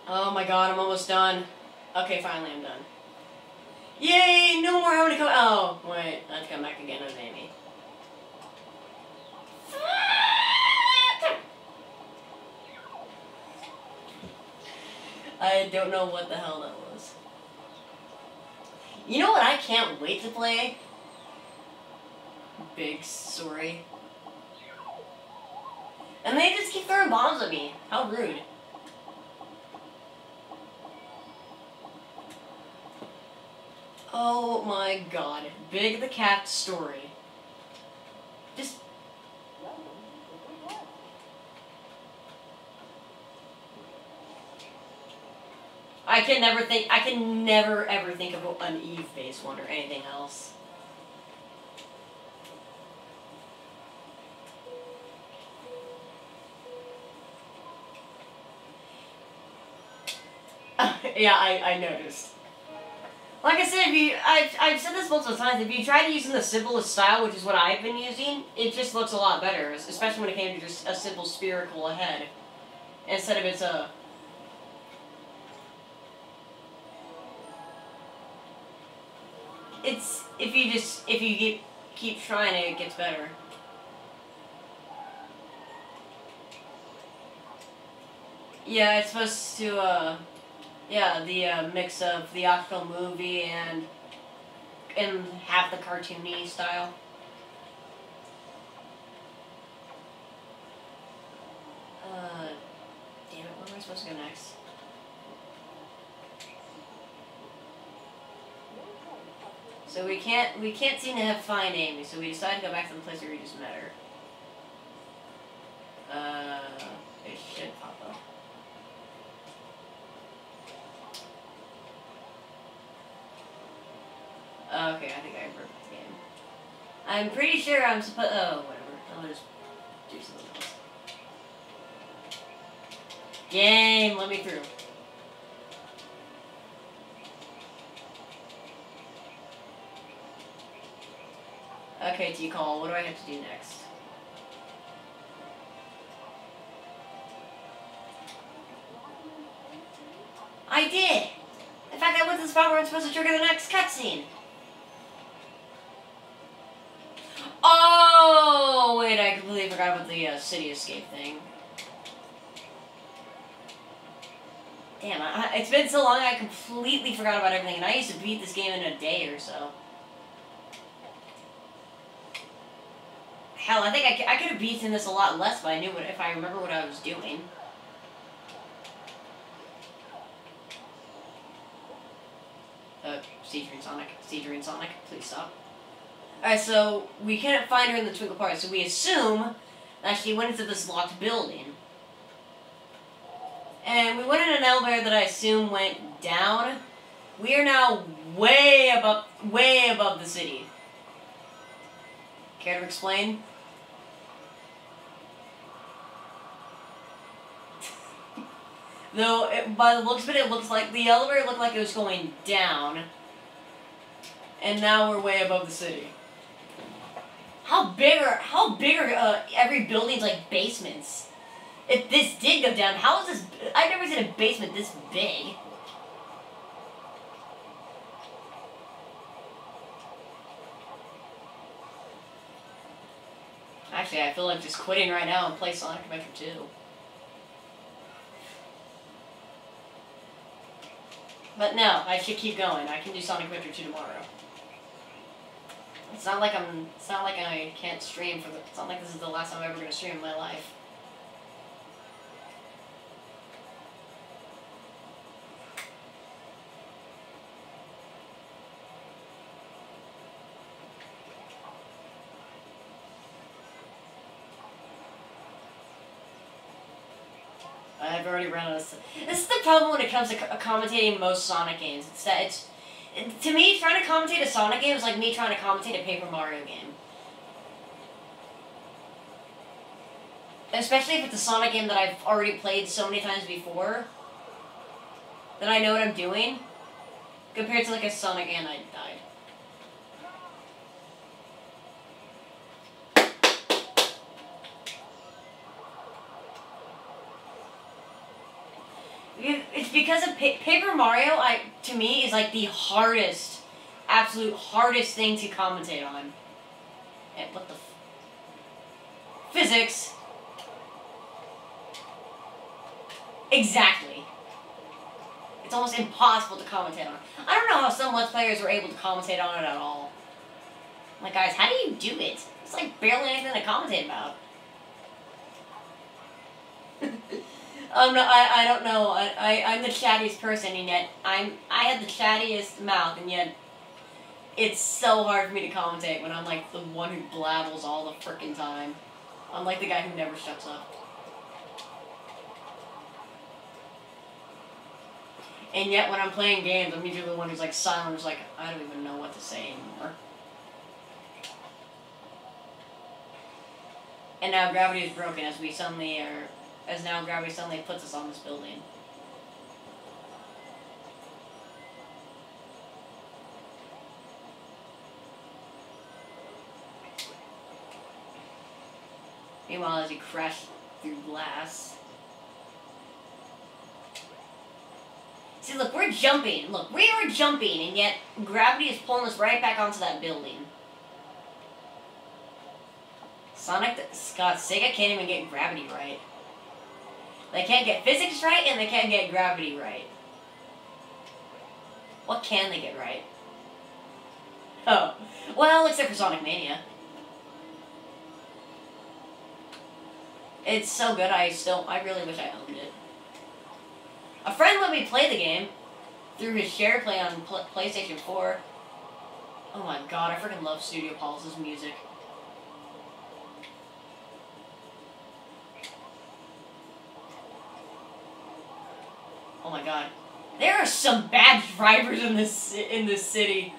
Oh my god, I'm almost done. Okay, finally I'm done. Yay! No more having to come. Oh, wait. I have to come back again as Amy. I don't know what the hell that was. You know what I can't wait to play? Big Sorry. And they just keep throwing bombs at me. How rude. Oh my god. Big the Cat Story. Just... I can never ever think of an Eve-based one or anything else. Yeah, I noticed. Like I said, I've said this multiple times, if you try to use in the simplest style, which is what I've been using, it just looks a lot better, especially when it came to just a simple spherical head. Instead of its it's if you keep trying it gets better. Yeah, it's supposed to yeah, the mix of the actual movie and half the cartoony style. Damn it, where am I supposed to go next? So we can't seem to find Amy, so we decided to go back to the place where we just met her. It should pop up. Okay, I think I broke the game. I'm pretty sure I'm supposed. Oh, whatever. I'll just do something else. Game, let me through. Okay, T-Call, what do I have to do next? I did! In fact, I went to the spot where I'm supposed to trigger the next cutscene. Oh, wait, I completely forgot about the city escape thing. Damn, it's been so long I completely forgot about everything, and I used to beat this game in a day or so. Hell, I think I could have beaten this a lot less if I knew if I remember what I was doing. Seedring Sonic, please stop. Alright, so we couldn't find her in the Twinkle Park, so we assume that she went into this locked building. And we went in an elevator that I assume went down. We are now way above the city. Care to explain? Though, by the looks of it, it looks like the elevator looked like it was going down. And now we're way above the city. How big are every building's like basements? If this did go down, how is this? I've never seen a basement this big. Actually, I feel like just quitting right now and play Sonic Adventure 2. But no, I should keep going. I can do Sonic Adventure 2 tomorrow. It's not like I can't stream for it's not like this is the last time I'm ever gonna stream in my life. I've already run out of... This is the problem when it comes to commentating most Sonic games. It's that to me, trying to commentate a Sonic game is like me trying to commentate a Paper Mario game. Especially if it's a Sonic game that I've already played so many times before, that I know what I'm doing, compared to like a Sonic game I died. It's because of Paper Mario, to me, is like the hardest, absolute hardest thing to commentate on. And what the physics. Exactly. It's almost impossible to commentate on. I don't know how some Let's Players were able to commentate on it at all. Like, guys, how do you do it? It's like barely anything to commentate about. No, I don't know. I'm the chattiest person, and yet I have the chattiest mouth, and yet it's so hard for me to commentate when I'm like the one who blabbles all the frickin' time. I'm like the guy who never shuts up. And yet when I'm playing games, I'm usually the one who's like silent, who's like, I don't even know what to say anymore. And now gravity is broken as we suddenly are... As now gravity suddenly puts us on this building. Meanwhile, as you crash through glass. See, look, we're jumping. Look, we are jumping, and yet gravity is pulling us right back onto that building. Sonic, God, Sega can't even get gravity right. They can't get physics right, and they can't get gravity right. What can they get right? Oh, well, except for Sonic Mania. It's so good, I really wish I owned it. A friend let me play the game through his share play on PlayStation 4. Oh my god, I freaking love Studio Pulse's music. Oh my god. There are some bad drivers in this city.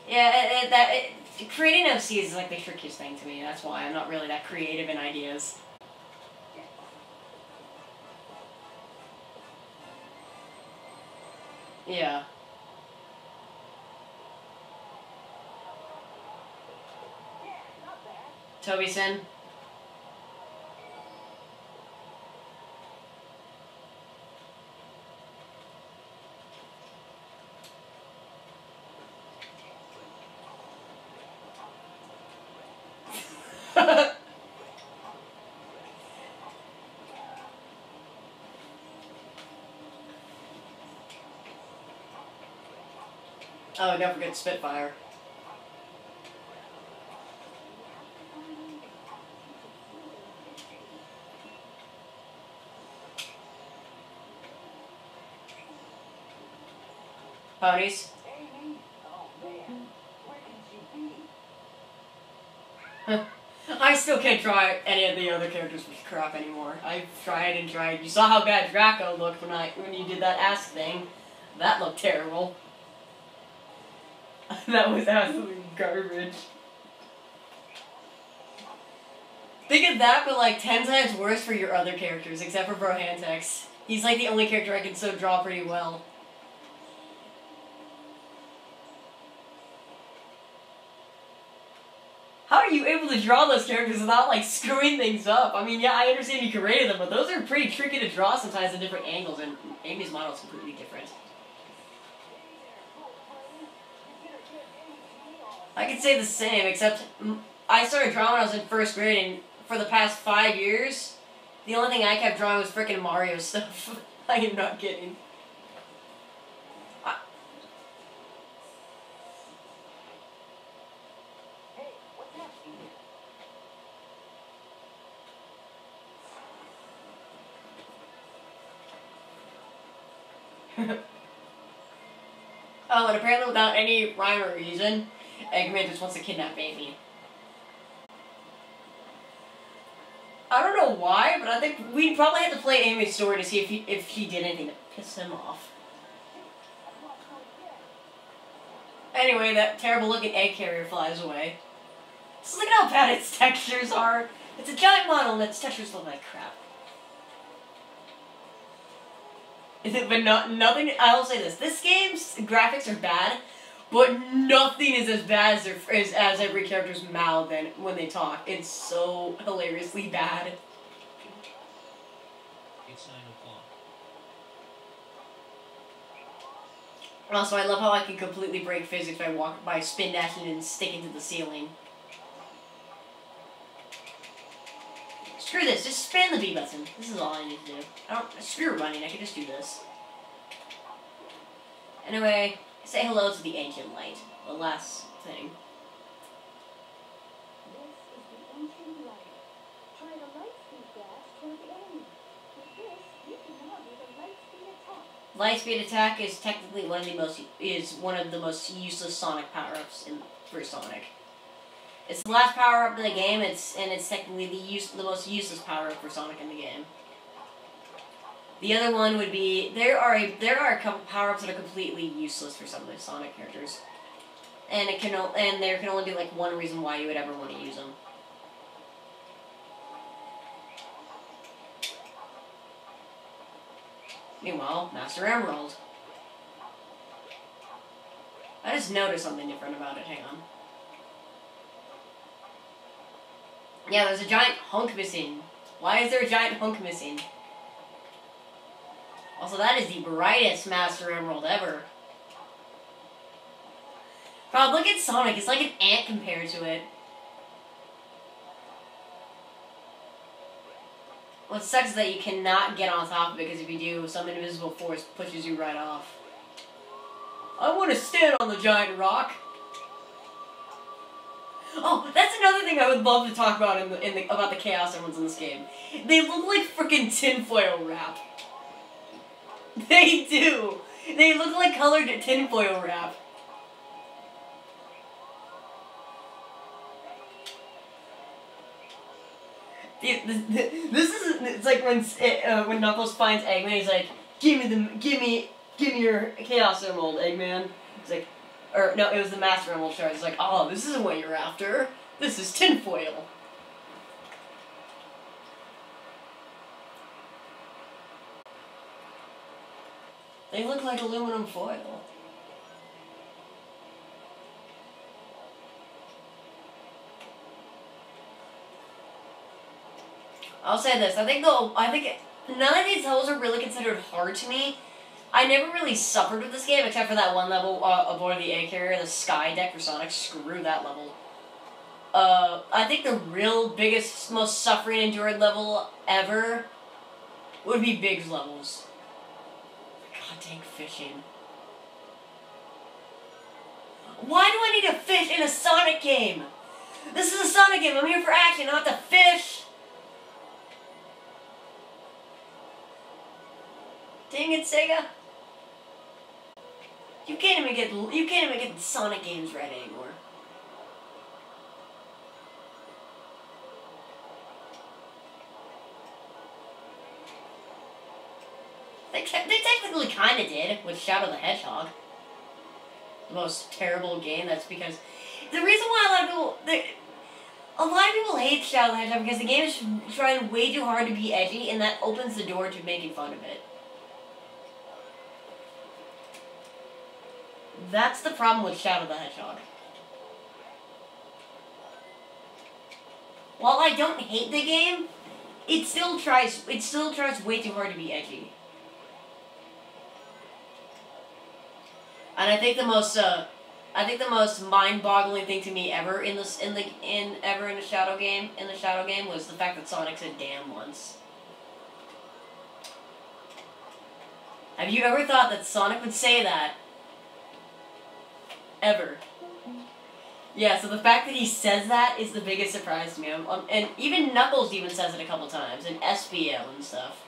Yeah, creating OCs is like the trickiest thing to me. That's why I'm not really that creative in ideas. Yeah. Toby-san. Oh, don't forget Spitfire. Ponies. I still can't draw any of the other characters with crap anymore. I've tried and tried. You saw how bad Draco looked when you did that ass thing. That looked terrible. That was absolute garbage. Think of that, but like 10 times worse for your other characters, except for Brohantex. He's like the only character I can so draw pretty well. How are you able to draw those characters without, like, screwing things up? I mean, yeah, I understand you created them, but those are pretty tricky to draw sometimes at different angles, and Amy's model is completely different. I could say the same, except I started drawing when I was in 1st grade, and for the past 5 years, the only thing I kept drawing was frickin' Mario stuff. I am not kidding. Oh, and apparently without any rhyme or reason, Eggman just wants to kidnap Amy. I don't know why, but I think we probably had to play Amy's story to see if he did anything to piss him off. Anyway, that terrible looking egg carrier flies away. Just look at how bad its textures are. It's a giant model and its textures look like crap. But nothing. I will say this game's graphics are bad, but nothing is as bad as every character's mouth and when they talk. It's so hilariously bad.
It's 9 o'clock.
Also, I love how I can completely break physics by spin dashing and sticking to the ceiling. Screw this, just spam the B button. This is all I need to do. Screw running, I can just do this. Anyway, say hello to the ancient light. The last thing.
This is the ancient light. Try the light speed dash toward the enemy. With this, you can now do the light speed attack.
Light speed attack is technically one of the most useless Sonic power-ups for Sonic. It's the last power-up in the game, and it's technically the most useless power-up for Sonic in the game. The other one would be there are a couple power-ups that are completely useless for some of the Sonic characters, and there can only be like one reason why you would ever want to use them. Meanwhile, Master Emerald. I just noticed something different about it. Hang on. Yeah, there's a giant hunk missing. Why is there a giant hunk missing? Also, that is the brightest Master Emerald ever. Rob, look at Sonic. It's like an ant compared to it. What sucks is that you cannot get on top of it, because if you do, some invisible force pushes you right off. I want to stand on the giant rock. Oh, that's another thing I would love to talk about about the Chaos Emeralds in this game. They look like freaking tinfoil wrap. They do. They look like colored tinfoil wrap. This is, it's like when Knuckles finds Eggman, he's like, give me your Chaos Emerald, Eggman. He's like, or no, it was the Master Emerald shard. It's like, oh, this isn't what you're after. This is tinfoil. They look like aluminum foil. I'll say this. I think none of these levels are really considered hard to me. I never really suffered with this game, except for that one level aboard the egg carrier, the Sky Deck for Sonic. Screw that level. I think the real biggest, most suffering endured level ever would be Big's levels. God dang fishing. Why do I need to fish in a Sonic game? This is a Sonic game. I'm here for action, not to fish. Dang it, Sega. You can't even get the Sonic games right anymore. They technically kind of did with Shadow the Hedgehog. The most terrible game. That's because the reason why a lot of people hate Shadow the Hedgehog because the game is trying way too hard to be edgy, and that opens the door to making fun of it. That's the problem with Shadow the Hedgehog. While I don't hate the game, it still tries way too hard to be edgy. And I think the most mind-boggling thing to me ever in the Shadow game was the fact that Sonic said "damn" once. Have you ever thought that Sonic would say that? Ever. Yeah, so the fact that he says that is the biggest surprise to me. And even Knuckles even says it a couple times, in SBL and stuff.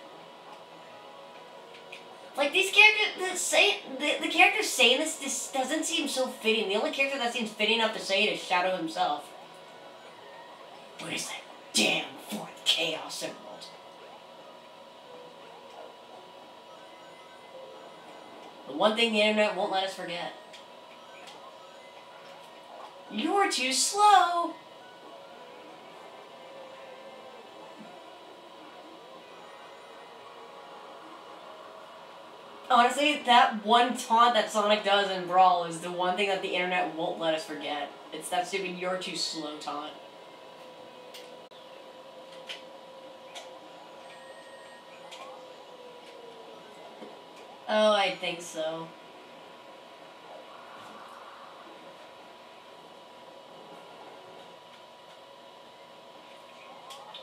Like, these characters, the characters saying this doesn't seem so fitting. The only character that seems fitting enough to say it is Shadow himself. Where's that damn fourth Chaos Emerald? The one thing the internet won't let us forget. You're too slow! Honestly, that one taunt that Sonic does in Brawl is the one thing that the internet won't let us forget. It's that stupid "you're too slow" taunt. Oh, I think so.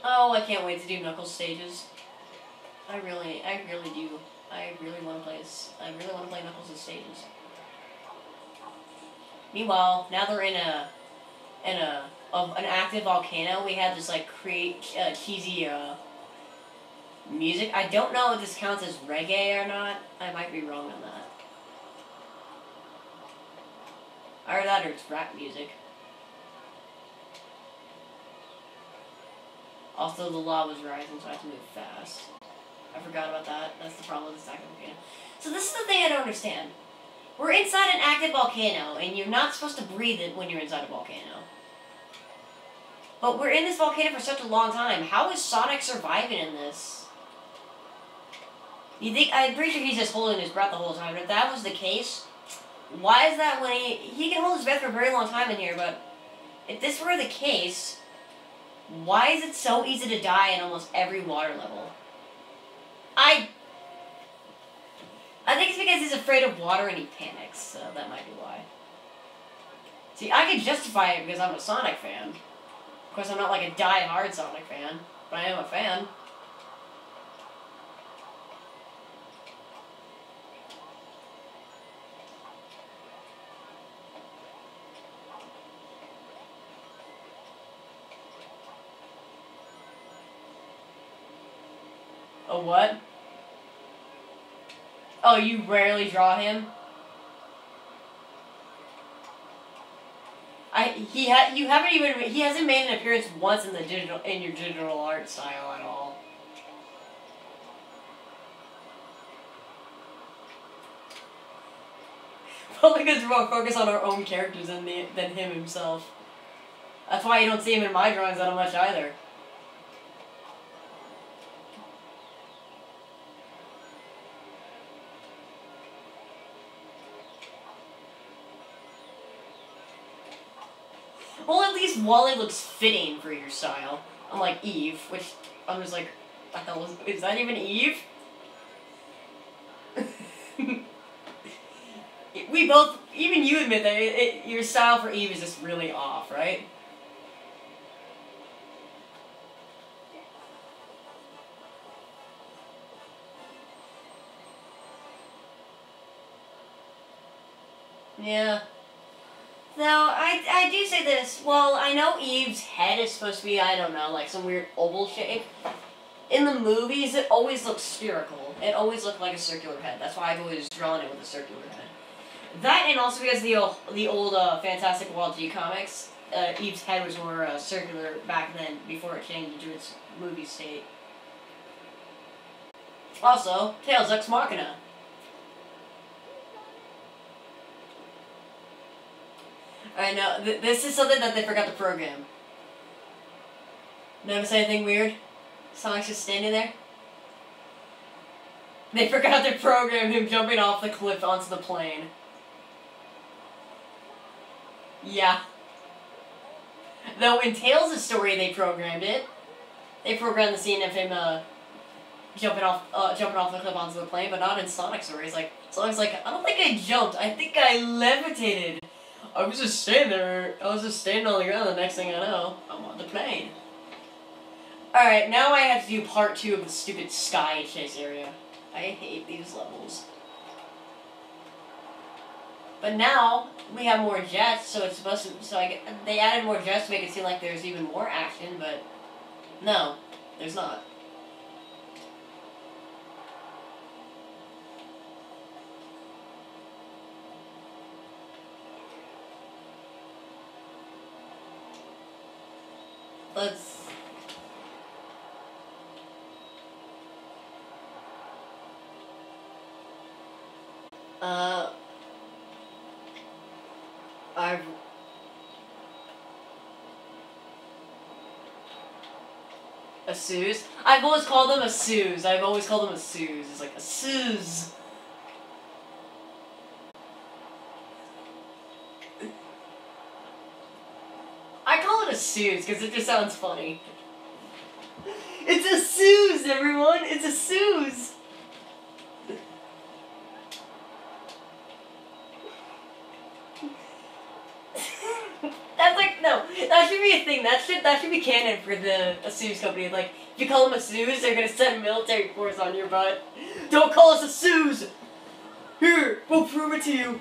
Oh, I can't wait to do Knuckles stages. I really do. I really want to play Knuckles' stages. Meanwhile, now they're in an active volcano. We had this like cheesy music. I don't know if this counts as reggae or not. I might be wrong on that. Either that or it's rap music. Also, the lava's rising, so I have to move fast. I forgot about that. That's the problem with this active volcano. So this is the thing I don't understand. We're inside an active volcano, and you're not supposed to breathe it when you're inside a volcano. But we're in this volcano for such a long time. How is Sonic surviving in this? I'm pretty sure he's just holding his breath the whole time. But if that was the case, why is that when he can hold his breath for a very long time in here, but if this were the case, Why is it so easy to die in almost every water level? I think it's because he's afraid of water and he panics, so that might be why. See, I can justify it because I'm a Sonic fan. Of course, I'm not like a die-hard Sonic fan, but I am a fan. A what? Oh, you rarely draw him? He hasn't made an appearance once in your digital art style at all. Probably because we're more focused on our own characters than him himself. That's why you don't see him in my drawings that much either. Well, at least Wally looks fitting for your style. Unlike Eve, which I'm just like, what the hell is that even Eve? We both, even you admit that your style for Eve is just really off, right? Yeah. Now, I do say this, well, I know Eve's head is supposed to be, I don't know, like some weird oval shape. In the movies, it always looks spherical. It always looked like a circular head. That's why I've always drawn it with a circular head. That, and also because the old Fantastic World G comics, Eve's head was more circular back then, before it changed into its movie state. Also, Tails Ex Machina. I know, this is something that they forgot to program. Notice anything weird? Sonic's just standing there? They forgot to program him jumping off the cliff onto the plane. Yeah. Though in Tails' story they programmed it. They programmed the scene of him jumping off the cliff onto the plane, but not in Sonic's story. It's like Sonic's like, I don't think I jumped, I think I levitated. I was just standing there. I was just standing on the ground. The next thing I know, I'm on the plane. Alright, now I have to do part 2 of the stupid sky chase area. I hate these levels. But now, we have more jets, so it's supposed to, they added more jets to make it seem like there's even more action, but no, there's not. Let's... A Suze? I've always called them a Suze. It's like a Suze. I call it a Suze because it just sounds funny. It's a Suze, everyone! It's a Suze! That's like, no, that should be a thing. That should be canon for the Suze company. Like, if you call them a Suze, they're gonna send military force on your butt. Don't call us a Suze! Here, we'll prove it to you.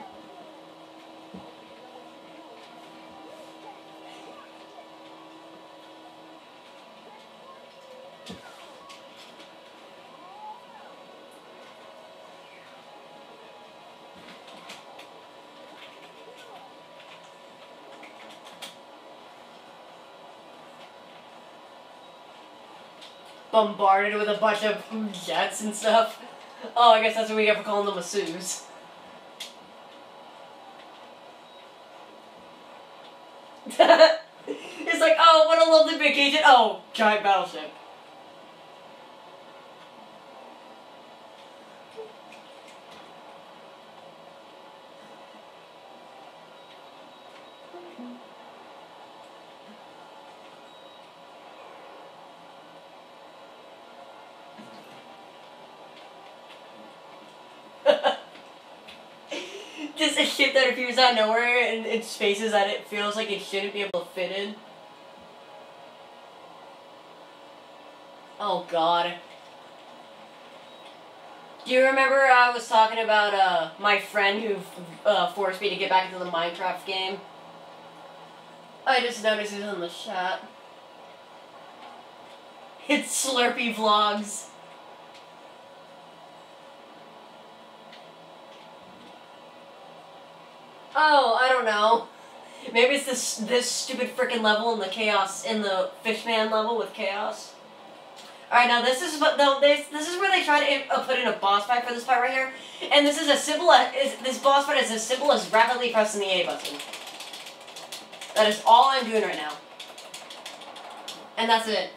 Bombarded with a bunch of jets and stuff. Oh, I guess that's what we get for calling them a Suze. It's like, oh, what a lovely vacation. Oh, giant battleship. just a ship that appears out of nowhere and in spaces that it feels like it shouldn't be able to fit in. Oh god. Do you remember I was talking about my friend who forced me to get back into the Minecraft game? I just noticed he's in the chat. It's Slurpee Vlogs. Oh, I don't know. Maybe it's this stupid frickin' level in the chaos, in the Fishman level with chaos. Alright, now this is where they try to put in a boss fight for this fight right here. And this is as simple as, this boss fight is as simple as rapidly pressing the A button. That is all I'm doing right now. And that's it.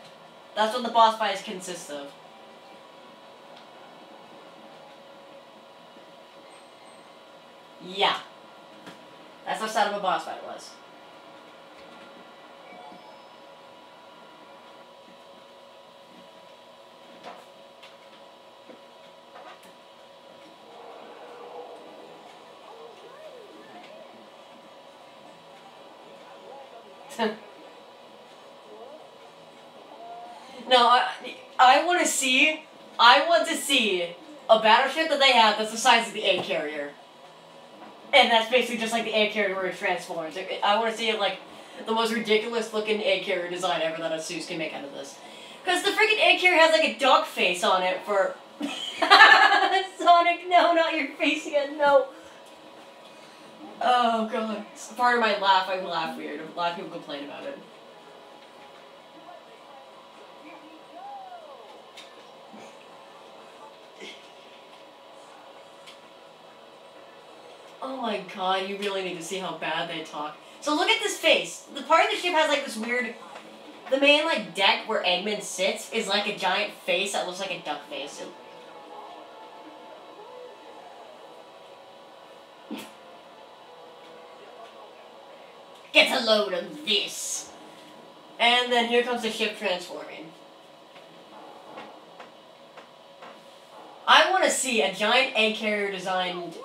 That's what the boss fight consists of. Yeah. That's how sad of a boss fight it was. No, I want to see a battleship that they have that's the size of the egg carrier. And that's basically just like the egg carrier where it transforms. I want to see it like the most ridiculous looking egg carrier design ever that ASUS can make out of this. Because the freaking egg carrier has like a duck face on it for... Sonic, no, not your face again, no. Oh god. Part of my laugh, I laugh weird. A lot of people complain about it. Oh my god, you really need to see how bad they talk. So look at this face. The part of the ship has like this weird... The main like deck where Eggman sits is like a giant face that looks like a duck face. Get a load of this. And then here comes the ship transforming. I want to see a giant egg carrier designed...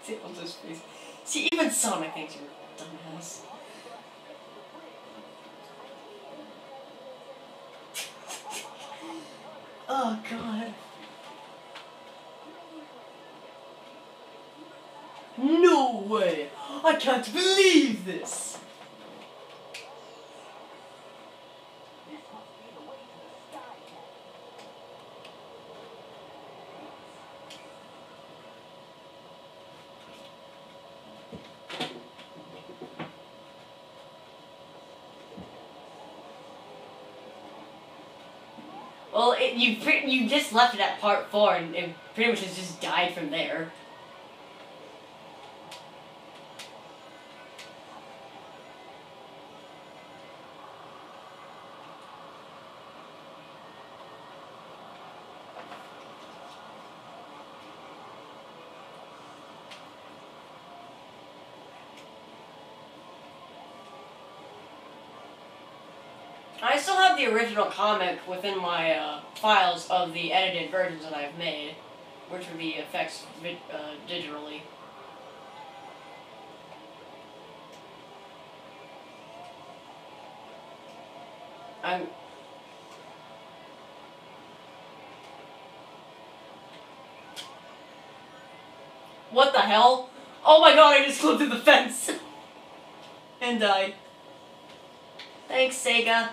See, on this face. See, even Sonic thinks you're a dumbass. Oh, God. No way! I can't believe this! Well, you just left it at part 4, and it pretty much has just died from there. I still have the original comic within my files of the edited versions that I've made, which would be effects digitally. What the hell? Oh my god, I just flew through the fence! And died. Thanks, Sega.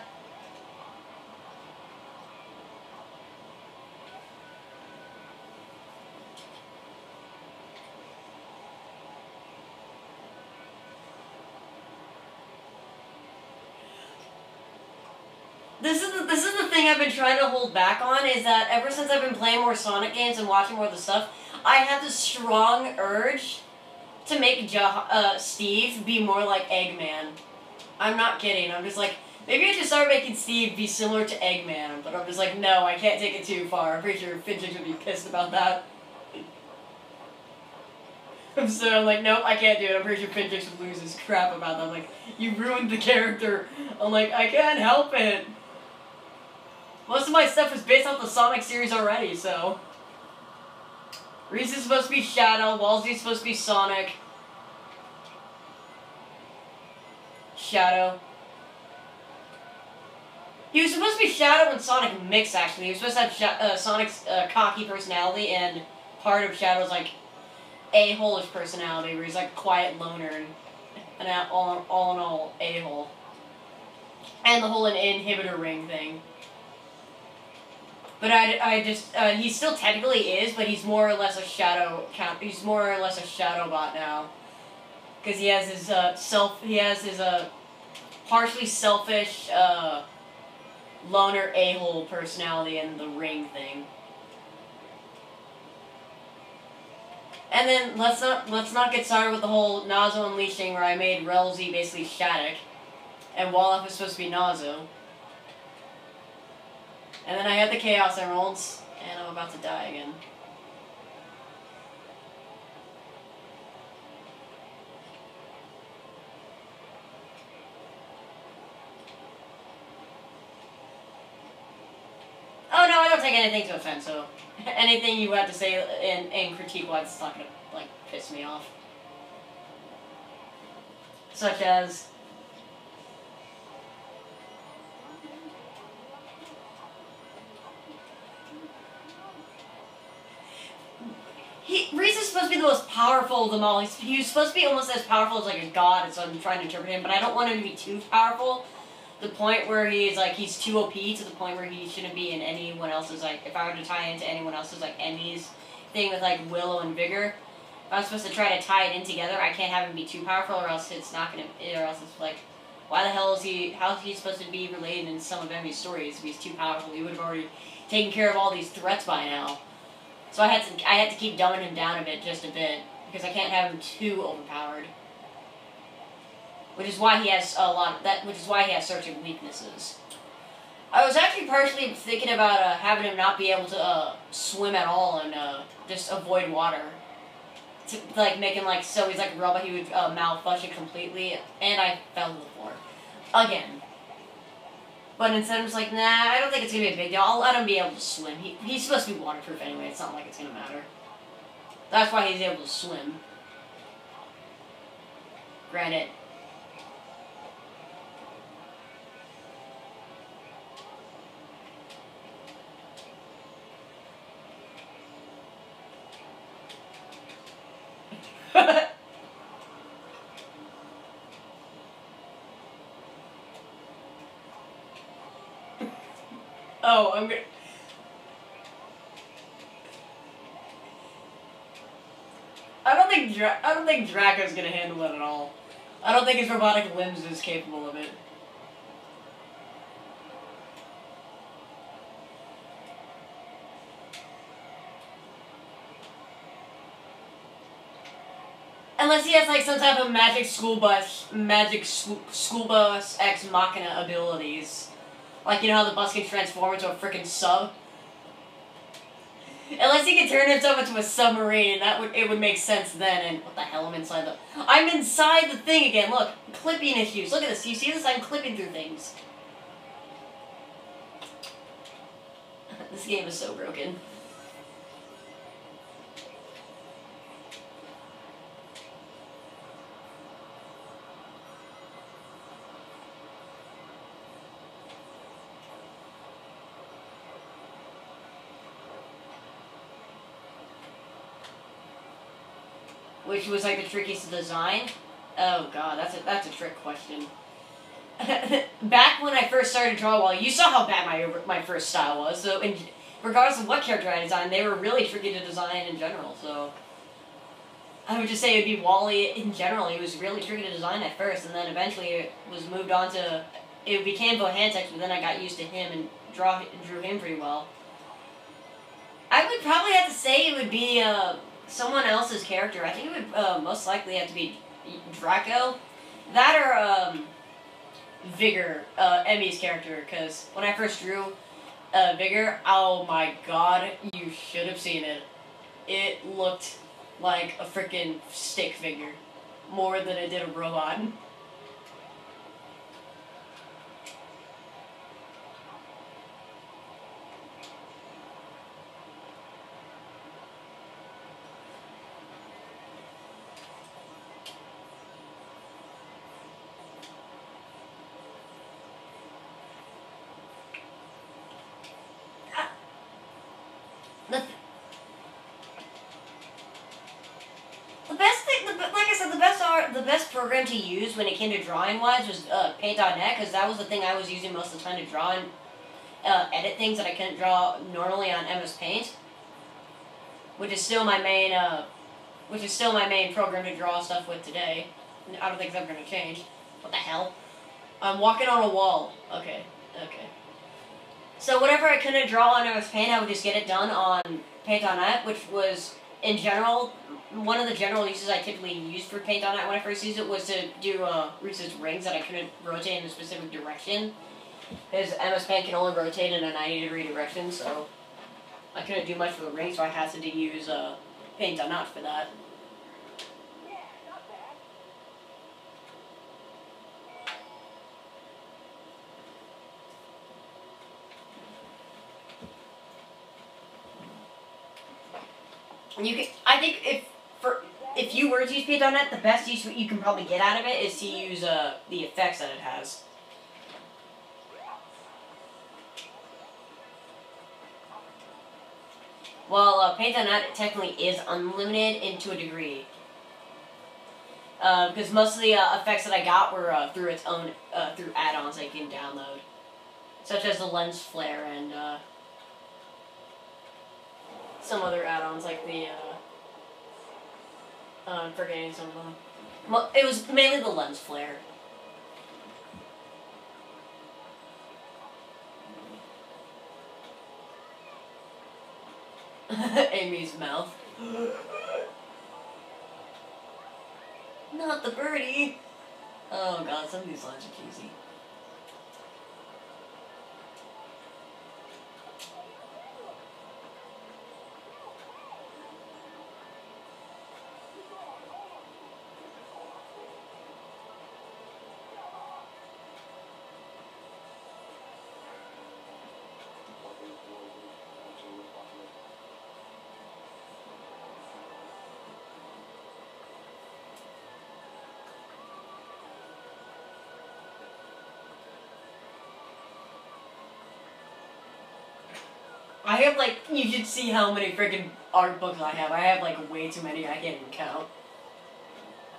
This is the thing I've been trying to hold back on, is that ever since I've been playing more Sonic games and watching more of the stuff, I have this strong urge to make Steve be more like Eggman. I'm not kidding, I'm just like, maybe I should start making Steve be similar to Eggman, but I'm just like, no, I can't take it too far. I'm pretty sure Finchix would be pissed about that. So I'm like, nope, I can't do it. I'm pretty sure Finchix would lose his crap about that. I'm like, you ruined the character. I'm like, I can't help it. Most of my stuff is based off the Sonic series already, so... Reese is supposed to be Shadow. Wolsey's supposed to be Sonic. Shadow. He was supposed to be Shadow and Sonic mix, actually. He was supposed to have Sonic's cocky personality and part of Shadow's, like, a-hole-ish personality, where he's, like, quiet loner and all in all a-hole. And the whole inhibitor ring thing. But I just, he still technically is, but he's more or less a Shadow, he's more or less a Shadow bot now. Because he has his, partially selfish, loner a-hole personality and the ring thing. And then let's not get started with the whole Nazo unleashing where I made Relzy basically Shattuck, and Wolof is supposed to be Nazo. And then I had the Chaos Emeralds, and I'm about to die again. Oh no, I don't take anything to offense, so anything you have to say in critique-wise is not gonna, like, piss me off. Such as... Reese is supposed to be the most powerful of them all. He's supposed to be almost as powerful as, like, a god, so I'm trying to interpret him, but I don't want him to be too powerful. The point where he's too OP to the point where he shouldn't be in anyone else's, like, if I were to tie into anyone else's, like, enemies thing with, like, Willow and Vigor, if I'm supposed to try to tie it in together, I can't have him be too powerful or else it's not gonna, or else it's like, why the hell is how is he supposed to be related in some of Emmy's stories if he's too powerful? He would have already taken care of all these threats by now. So I had to keep dumbing him down just a bit, because I can't have him too overpowered. Which is why he has certain weaknesses. I was actually partially thinking about having him not be able to swim at all and just avoid water. To like make him like so he's like a robot, he would malfunction completely, and I fell to the floor again. But instead I'm just like, nah, I don't think it's gonna be a big deal. I'll let him be able to swim. He's supposed to be waterproof anyway. It's not like it's gonna matter. That's why he's able to swim. Granted. Oh, I'm gonna... I don't think Draco's gonna handle it at all. I don't think his robotic limbs is capable of it. Unless he has like some type of magic school bus ex machina abilities. Like, you know how the bus can transform into a freaking sub? Unless he can turn himself into a submarine, it would make sense then. And what the hell? I'm inside the thing again. Look, clipping issues. Look at this. You see this? I'm clipping through things. This game is so broken. Which was like the trickiest to design? Oh god, that's a trick question. Back when I first started to draw Wally, you saw how bad my first style was. So, regardless of what character I designed, they were really tricky to design in general. So, I would just say it would be Wally in general. He was really tricky to design at first, and then eventually it was moved on to. It became Bohantex, but then I got used to him and drew him pretty well. I would probably have to say it would be someone else's character. I think it would most likely have to be Draco. That or Vigor, Emmy's character, because when I first drew Vigor, oh my god, you should have seen it. It looked like a freaking stick figure, more than it did a robot. program to use when it came to drawing-wise was Paint.net, because that was the thing I was using most of the time to draw and edit things that I couldn't draw normally on MS Paint, which is still my main program to draw stuff with today. I don't think it's ever going to change. What the hell? I'm walking on a wall. Okay. So whatever I couldn't draw on MS Paint, I would just get it done on Paint.net, which was, in general, one of the general uses I typically used for Paint.net when I first used it was to do Reese's rings that I couldn't rotate in a specific direction. Because MS Paint can only rotate in a 90-degree direction, so I couldn't do much for the ring, so I had to use Paint.net for that. I think if you were to use Paint.net, the best use you can probably get out of it is to use the effects that it has. Well, Paint.net technically is unlimited to a degree. Because most of the effects that I got were through its own through add-ons that you can download, such as the lens flare and some other add-ons like the I'm forgetting some of them. Well, it was mainly the lens flare. Amy's mouth. Not the birdie. Oh god, some of these lines are cheesy. I have, like, you should see how many freaking art books I have. I have, like, way too many I can't even count.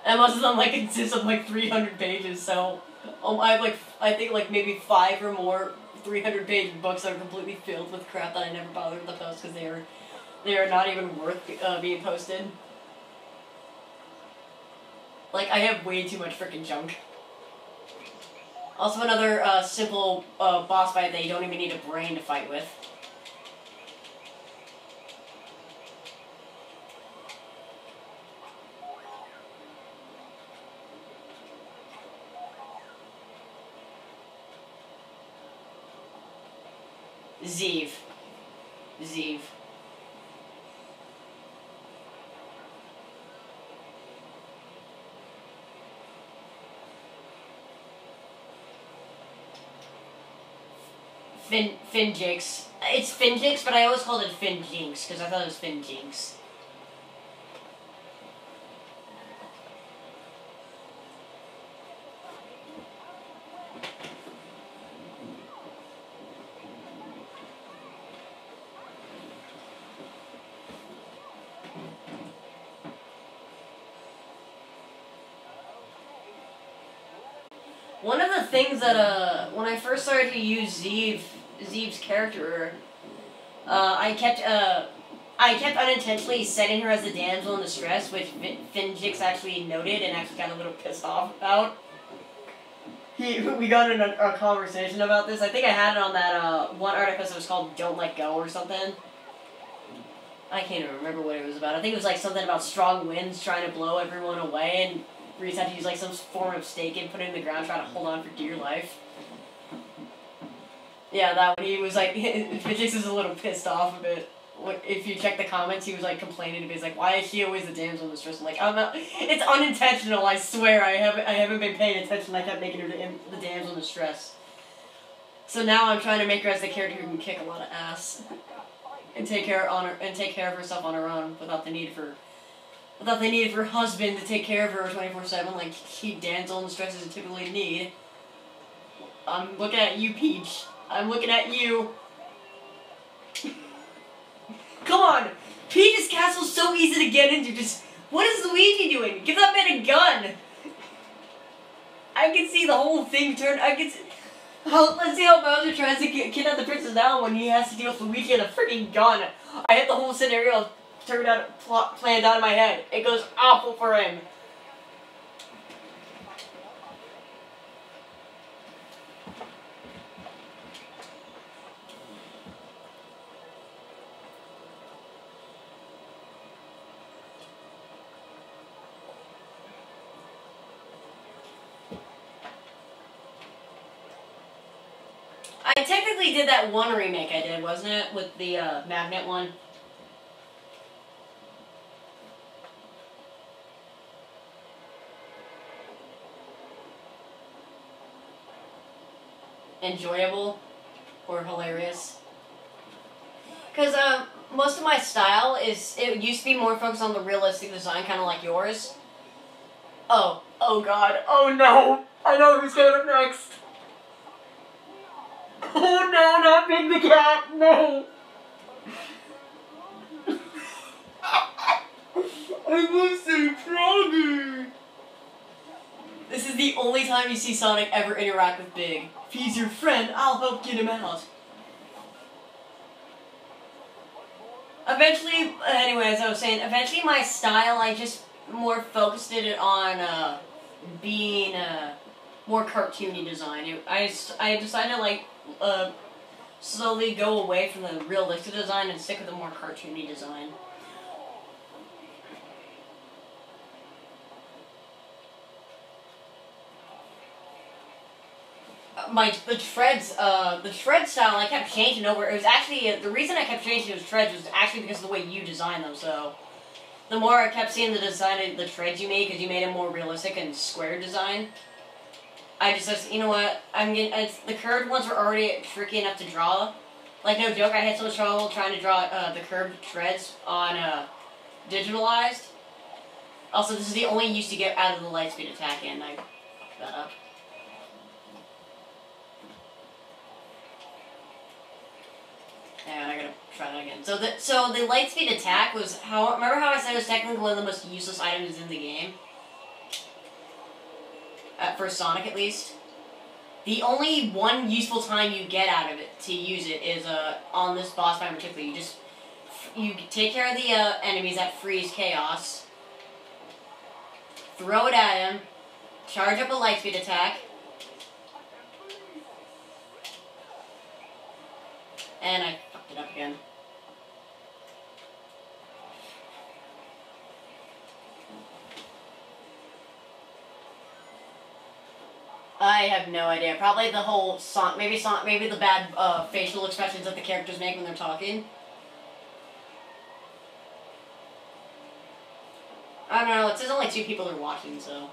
And most of them, like, consist of, like, 300 pages, so I have, like, I think, like, maybe 5 or more 300-page books that are completely filled with crap that I never bothered to post because they are not even worth being posted. Like, I have way too much freaking junk. Also, another simple boss fight that you don't even need a brain to fight with. Zeev. Finjix. It's Finjix, but I always called it Finjinx because I thought it was Finjinx. One of the things that, when I first started to use Zeev's character, I kept unintentionally setting her as the damsel in distress, which Finjix actually noted and actually got a little pissed off about. We got in a conversation about this. I think I had it on that, one article that was called Don't Let Go or something. I can't even remember what it was about. I think it was like something about strong winds trying to blow everyone away, and Reese had to use like some form of stake and put it in the ground, trying to hold on for dear life. Yeah, that one. He was like, Finjix is a little pissed off a bit. If you check the comments, he was like complaining to me. He's like, "Why is she always the damsel in distress?" I'm like, "I'm not. It's unintentional. I swear. I haven't been paying attention. I kept making her the damsel in distress. So now I'm trying to make her as the character who can kick a lot of ass and take care of herself on her own without the need for her husband to take care of her 24/7 like damsel in distress doesn't typically need. I'm looking at you, Peach. I'm looking at you. Come on! Peach's castle's so easy to get into. Just, what is Luigi doing? Give that man a gun! I can see the whole thing turn. I can see. Let's see how Bowser tries to kidnap the princess now when he has to deal with Luigi and a freaking gun. I had the whole scenario planned out in my head. It goes awful for him. I technically did that one remake I did, wasn't it? With the magnet one. Enjoyable or hilarious. Because most of my style it used to be more focused on the realistic design, kind of like yours. Oh god, oh no! I know who's going up next! Oh no, not Big the Cat, no! I love St. Froggy! This is the only time you see Sonic ever interact with Big. If he's your friend, I'll help get him out. Eventually, anyway, as I was saying, eventually my style, I just more focused it on being more cartoony design. I decided to like slowly go away from the realistic design and stick with a more cartoony design. The Shred style I kept changing over. It was actually the reason I kept changing those Shreds was actually because of the way you designed them. So the more I kept seeing the design of the Shreds you made, because you made a more realistic and square design, I just said, you know what? The curved ones were already tricky enough to draw. Like no joke, I had so much trouble trying to draw the curved Shreds on digitalized. Also, this is the only use to get out of the Lightspeed attack, and I fucked that up. And I gotta try that again. So the Lightspeed attack was remember how I said it was technically one of the most useless items in the game? For Sonic at least. The only one useful time you get out of it to use it is on this boss fight in particular. You take care of the enemies that freeze Chaos, throw it at him, charge up a Lightspeed attack, and I fucked it up again. I have no idea. Probably the whole maybe the bad facial expressions that the characters make when they're talking. I don't know. It says only 2 people are watching, so.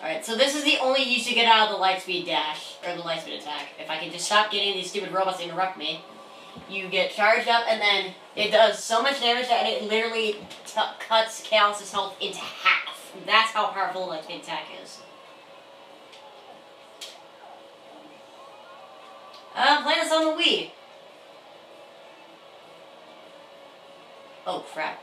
Alright, so this is the only use you get out of the Lightspeed dash, or the Lightspeed attack. If I can just stop getting these stupid robots to interrupt me, you get charged up, and then it does so much damage that it literally cuts Chaos' health into half. That's how powerful the Lightspeed attack is. I'm playing this on the Wii. Oh, crap.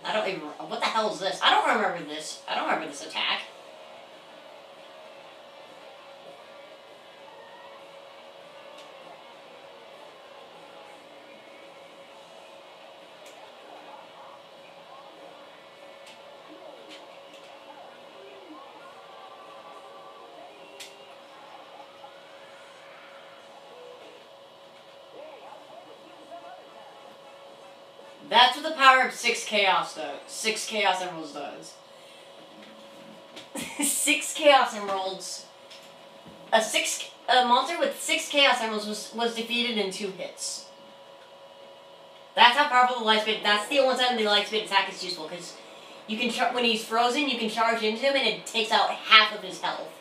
I don't even... What the hell is this? I don't remember this. I don't remember this attack. That's what the power of 6 Chaos does. 6 Chaos Emeralds does. 6 Chaos Emeralds. A monster with 6 Chaos Emeralds was defeated in 2 hits. That's how powerful the Lightspeed. That's the only time the Lightspeed attack is useful, because you can when he's frozen, you can charge into him and it takes out half of his health.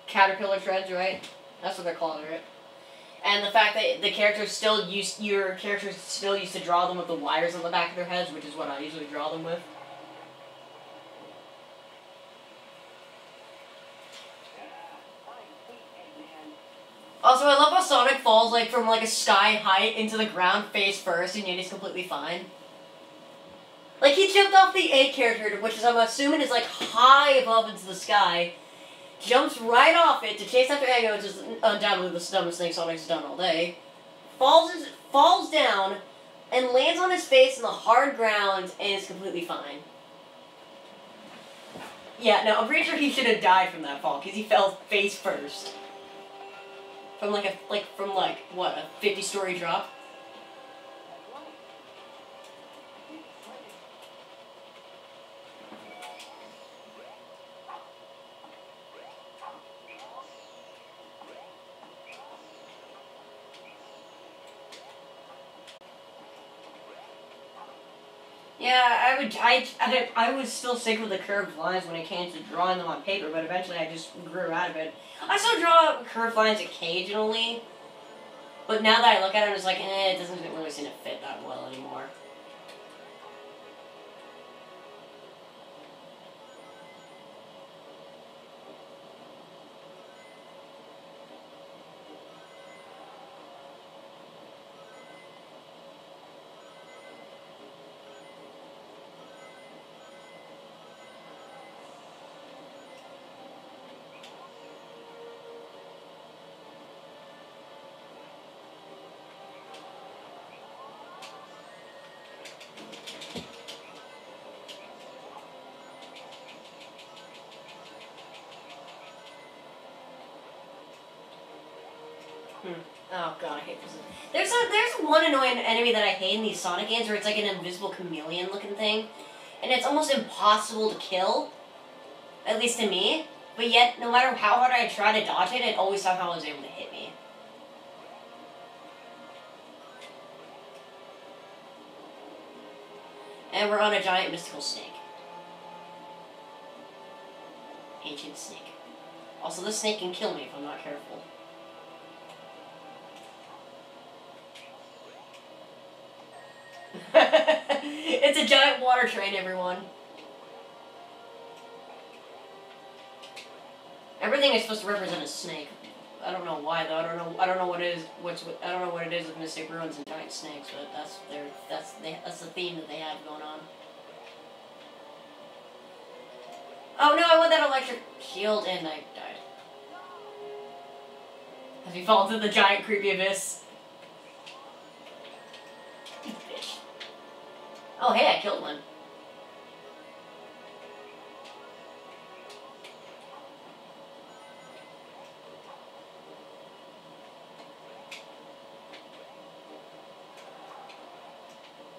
Caterpillar Shreds, right? That's what they're calling it. And the fact that the characters still your characters still used to draw them with the wires on the back of their heads, which is what I usually draw them with. Also, I love how Sonic falls like from like a sky height into the ground face first, and yet he's completely fine. Like he jumped off the 8 character, which is I'm assuming is like high above into the sky, jumps right off it to chase after Eggman, which is undoubtedly the dumbest thing Sonic's done all day. Falls down, and lands on his face in the hard ground, and is completely fine. Yeah, no, I'm pretty sure he should have died from that fall because he fell face first. From like what, a 50-story drop? Yeah, I would still stick with the curved lines when it came to drawing them on paper, but eventually I just grew out of it. I still draw curved lines occasionally, but now that I look at it, it's like, it doesn't really seem to fit that well anymore. Oh god, I hate this. There's one annoying enemy that I hate in these Sonic games where it's like an invisible chameleon looking thing, and it's almost impossible to kill, at least to me, but yet no matter how hard I try to dodge it, it always somehow was able to hit me. And we're on a giant mystical snake. Ancient snake. Also, this snake can kill me if I'm not careful. It's a giant water train, everyone. Everything is supposed to represent a snake. I don't know why though. I don't know what it is. I don't know what it is with Mystic Ruins and giant snakes, but that's the theme that they have going on. Oh no! I want that electric shield, and I died. As we fall into the giant creepy abyss. Oh hey, I killed one.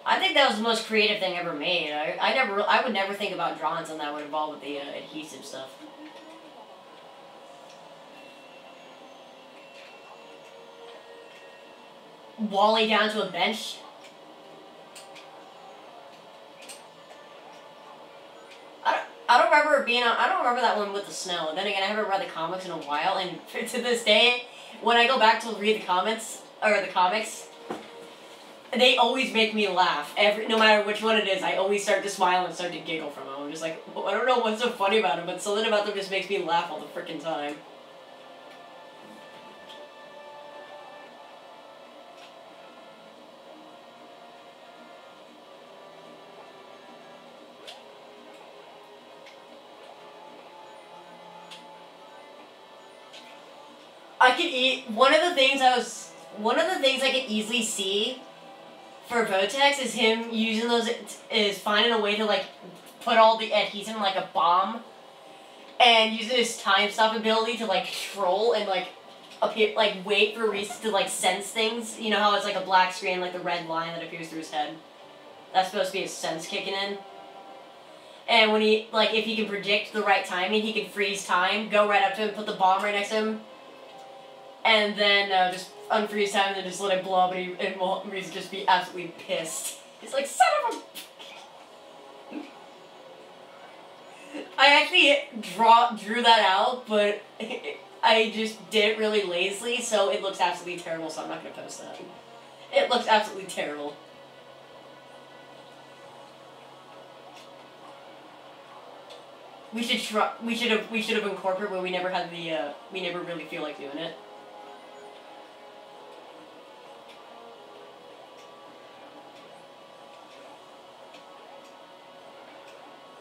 I think that was the most creative thing ever made. I would never think about drawing something that would involve with the adhesive stuff. Wally down to a bench. I don't remember that one with the snow. Then again, I haven't read the comics in a while, and to this day, when I go back to read the comics, they always make me laugh. No matter which one it is, I always start to smile and start to giggle from them. I'm just like, I don't know what's so funny about them, but something about them just makes me laugh all the frickin' time. One of the things I could easily see for Votex is him using is finding a way to like put all the adhesive in like a bomb, and using his time stop ability to like troll and like appear, like wait for Reese to like sense things. You know how it's like a black screen, like the red line that appears through his head. That's supposed to be his sense kicking in. And when he if he can predict the right timing, he can freeze time, go right up to him, put the bomb right next to him. And then just unfreeze time and then just let it blow up, and Reese just be absolutely pissed. He's like, son of a... I actually drew that out, but I just did it really lazily, so it looks absolutely terrible, so I'm not gonna post that. It looks absolutely terrible. We should try. We should have incorporated, but we never had the. We never really feel like doing it.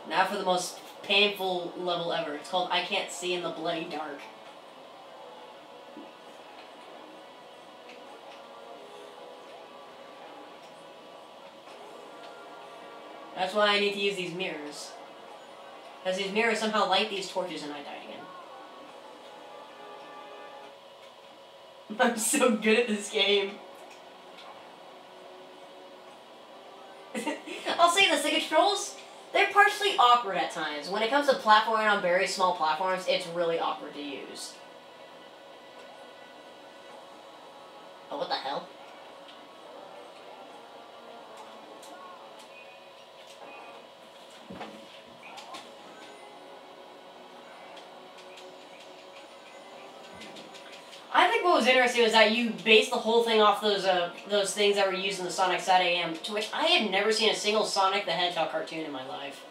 Now for the most painful level ever. It's called I Can't See in the Bloody Dark. That's why I need to use these mirrors. Because these mirrors somehow light these torches and I died again. I'm so good at this game. I'll say this, the controls, they're partially awkward at times. When it comes to platforming on very small platforms, it's really awkward to use. Oh, what the hell? I think what was interesting was that you based the whole thing off those things that were used in the Sonic Sat AM, to which I had never seen a single Sonic the Hedgehog cartoon in my life.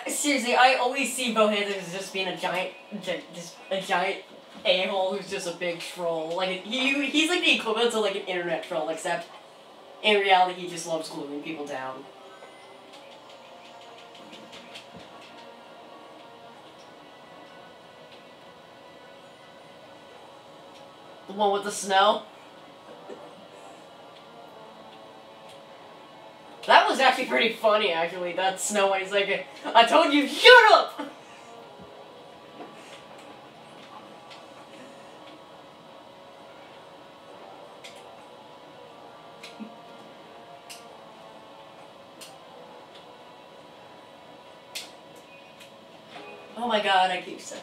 Seriously, I always see Bohannon as just being a giant a-hole who's just a big troll. Like, he's like the equivalent of like an internet troll, except in reality he just loves gluing people down. The one with the snow? That was actually pretty funny, actually, that Snow White. He's like, I told you, shut up! Oh my god, I keep saying.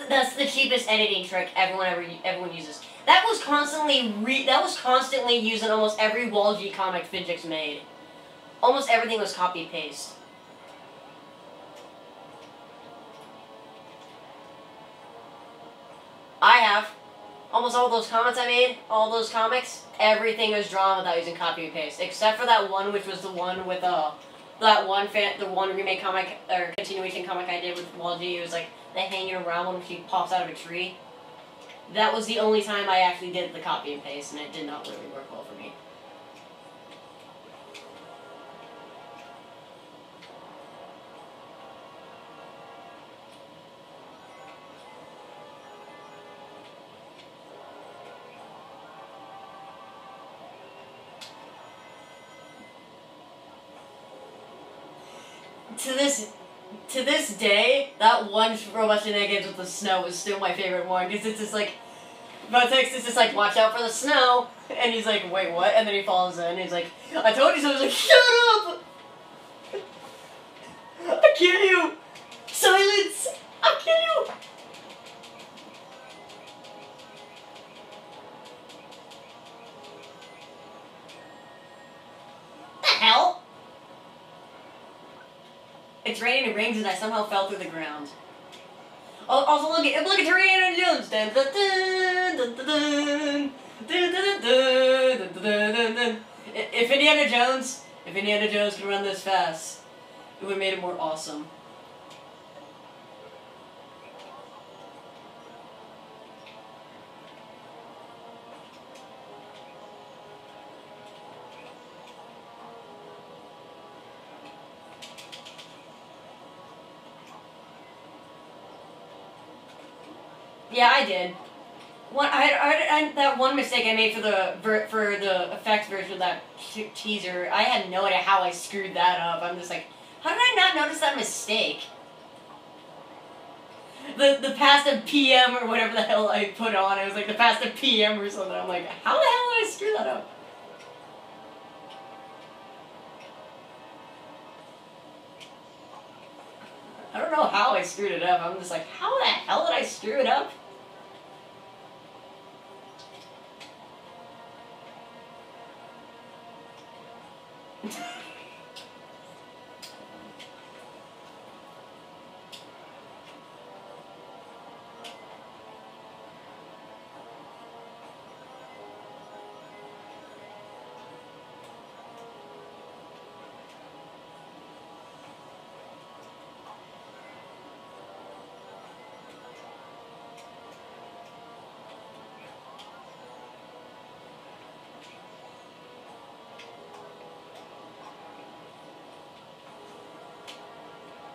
That's the cheapest editing trick everyone uses. That was constantly used in almost every Wall G comic Fidgix made. Almost everything was copy paste. I have. Almost all those comments I made, all those comics, everything was drawn without using copy and paste, except for that one, which was the one with the one remake comic or continuation comic I did with Wall G. It was like the hanging around when she pops out of a tree. That was the only time I actually did the copy and paste, and it did not really work well for me. To this day, that one Robot Shenanigans with the snow is still my favorite one, because it's just like, Botex is just like, watch out for the snow, and he's like, wait, what? And then he falls in, and he's like, I told you so. I was like, shut up! I kill you! Silence! I kill you! The hell? It's raining rings and I somehow fell through the ground. Also, look at Indiana Jones. Dun, dun, dun, dun, dun, dun, dun, dun, dun, dun, dun. If Indiana Jones could run this fast, it would have made it more awesome. Yeah, I did. That one mistake I made for the effects version of that teaser. I had no idea how I screwed that up. I'm just like, how did I not notice that mistake? the past of PM or whatever the hell I put on. It was like the past of PM or something. I'm like, how the hell did I screw that up? I don't know how I screwed it up. I'm just like, how the hell did I screw it up?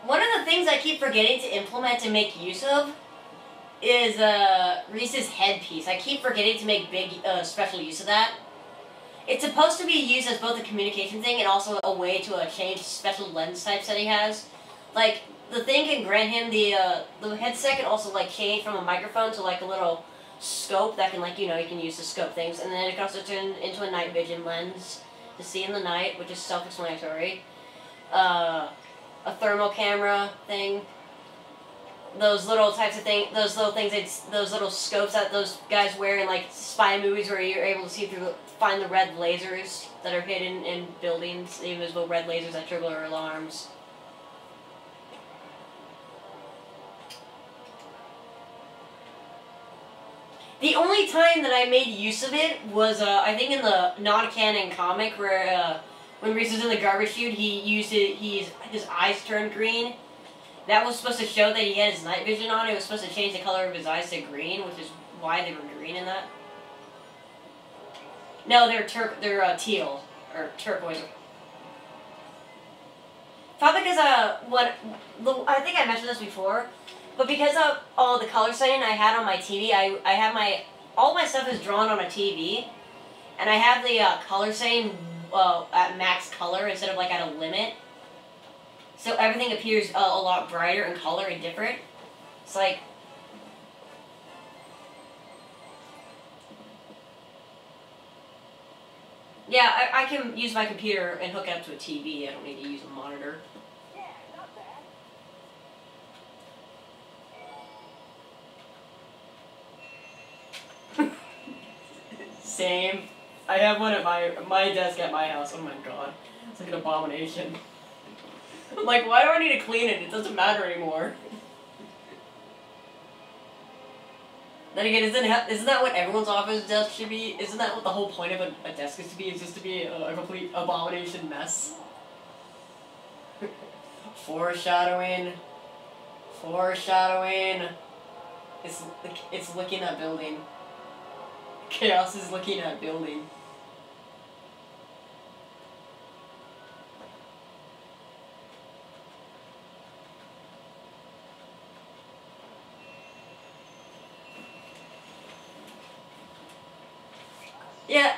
One of the things I keep forgetting to implement and make use of is Reese's headpiece. I keep forgetting to make big special use of that. It's supposed to be used as both a communication thing and also a way to change special lens types that he has. Like, the thing can grant him the headset can also like change from a microphone to like a little scope that can like, you know, you can use to scope things. And then it can also turn into a night vision lens to see in the night, which is self-explanatory. A thermal camera thing. Those little types of things, those little scopes that those guys wear in like spy movies where you're able to see through, find the red lasers that are hidden in buildings, the invisible red lasers that trigger alarms. The only time that I made use of it was, I think in the non-canon comic where, when Reese was in the garbage chute, he used it, his eyes turned green. That was supposed to show that he had his night vision on. It was supposed to change the color of his eyes to green, which is why they were green in that. No, they're teal, or turquoise. Probably because, I think I mentioned this before, but because of all the color setting I had on my TV, I have all my stuff is drawn on a TV, and I have the color setting at max color instead of like at a limit. So everything appears a lot brighter in color and different. It's like... Yeah, I can use my computer and hook it up to a TV. I don't need to use a monitor.
Yeah, not bad.
Same. I have one at my desk at my house. Oh my god. It's like an abomination. I'm like, why do I need to clean it? It doesn't matter anymore. Then again, isn't that what everyone's office desk should be? Isn't that what the whole point of a desk is to be? Is just to be a complete abomination mess? Foreshadowing. Foreshadowing. It's looking at building. Chaos is looking at building. Yeah.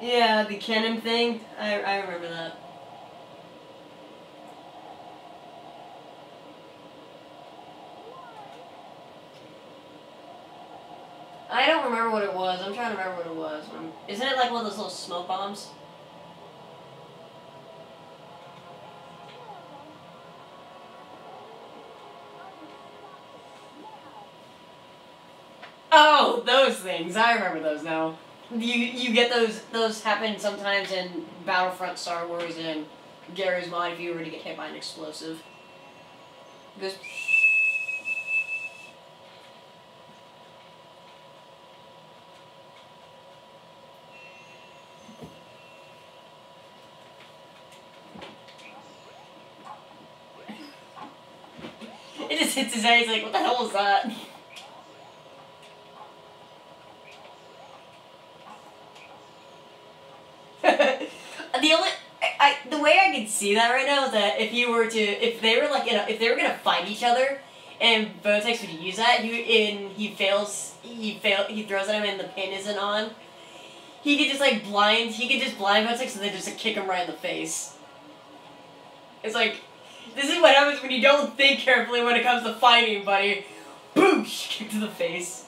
Yeah, the cannon thing. I remember that. I don't remember what it was. I'm trying to remember what it was. Isn't it like one of those little smoke bombs? Oh, those things. I remember those now. You get those happen sometimes in Battlefront, Star Wars, and Gary's Mod if you were to get hit by an explosive. It goes... It just hits his head, he's like, what the hell was that? The way I could see that right now is that if they were gonna fight each other, and Vertex would use that, he throws at him and the pin isn't on. He could just blind Vertex and then just kick him right in the face. It's like, this is what happens when you don't think carefully when it comes to fighting, buddy. Boosh! Kick to the face.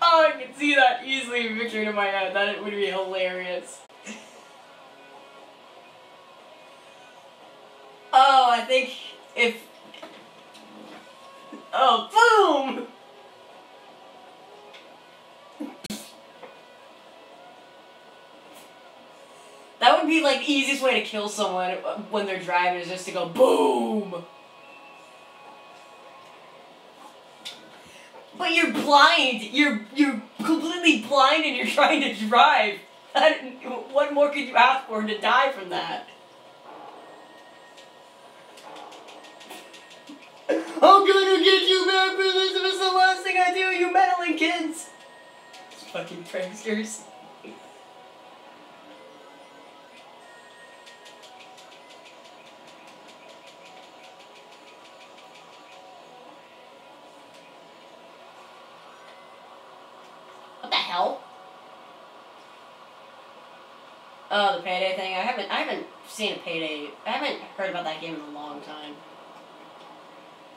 Oh, I can see that easily picturing in my head. That would be hilarious. Oh, I think if... Oh, boom! That would be the easiest way to kill someone when they're driving, is just to go boom! But you're blind! You're completely blind and you're trying to drive! What more could you ask for to die from that? I'm gonna get you back for this if it's the last thing I do, you meddling kids! Fucking pranksters. What the hell? Oh, the Payday thing. I haven't seen a Payday. I haven't heard about that game in a long time.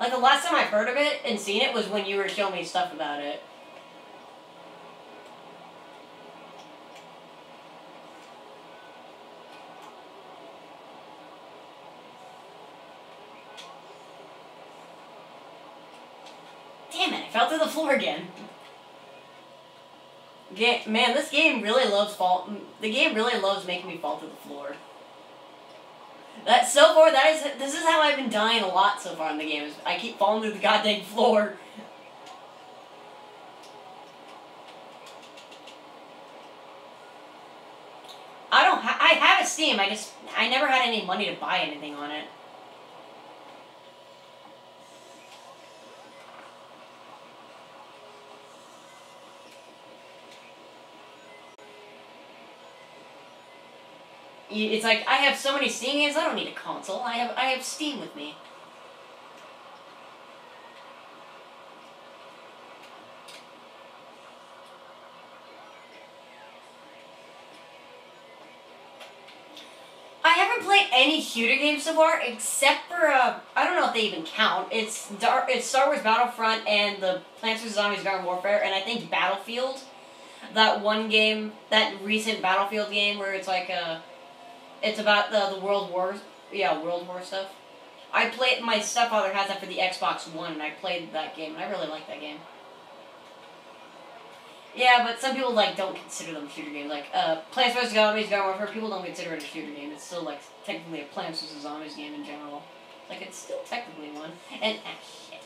The last time I've heard of it and seen it was when you were showing me stuff about it. Damn it, I fell through the floor again. Man, this game really loves the game really loves making me fall through the floor. This is how I've been dying a lot so far in the game, is I keep falling through the goddamn floor. I have a Steam, I never had any money to buy anything on it. It's like, I have so many Steam games, I don't need a console. I have Steam with me. I haven't played any shooter games so far, except for, I don't know if they even count. It's Star Wars Battlefront and the Plants vs. Zombies Garden Warfare, and I think Battlefield. That one game, that recent Battlefield game where it's it's about the World Wars, World War stuff. My stepfather has that for the Xbox One, and I played that game, and I really like that game. Yeah, but some people, don't consider them shooter games. Plants vs. Zombies Garden Warfare, people don't consider it a shooter game. It's still, technically a Plants vs. Zombies game in general. It's still technically one. And, shit.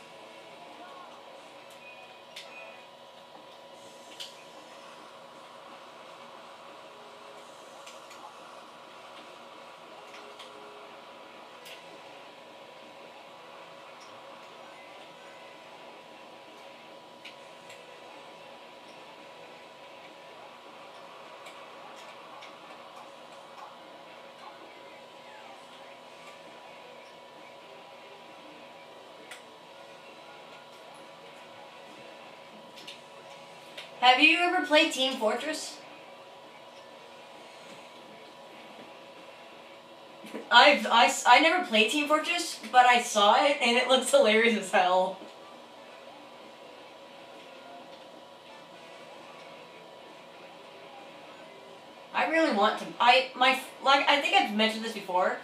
Have you ever played Team Fortress? I never played Team Fortress, but I saw it and it looks hilarious as hell. I really want to. I think I've mentioned this before.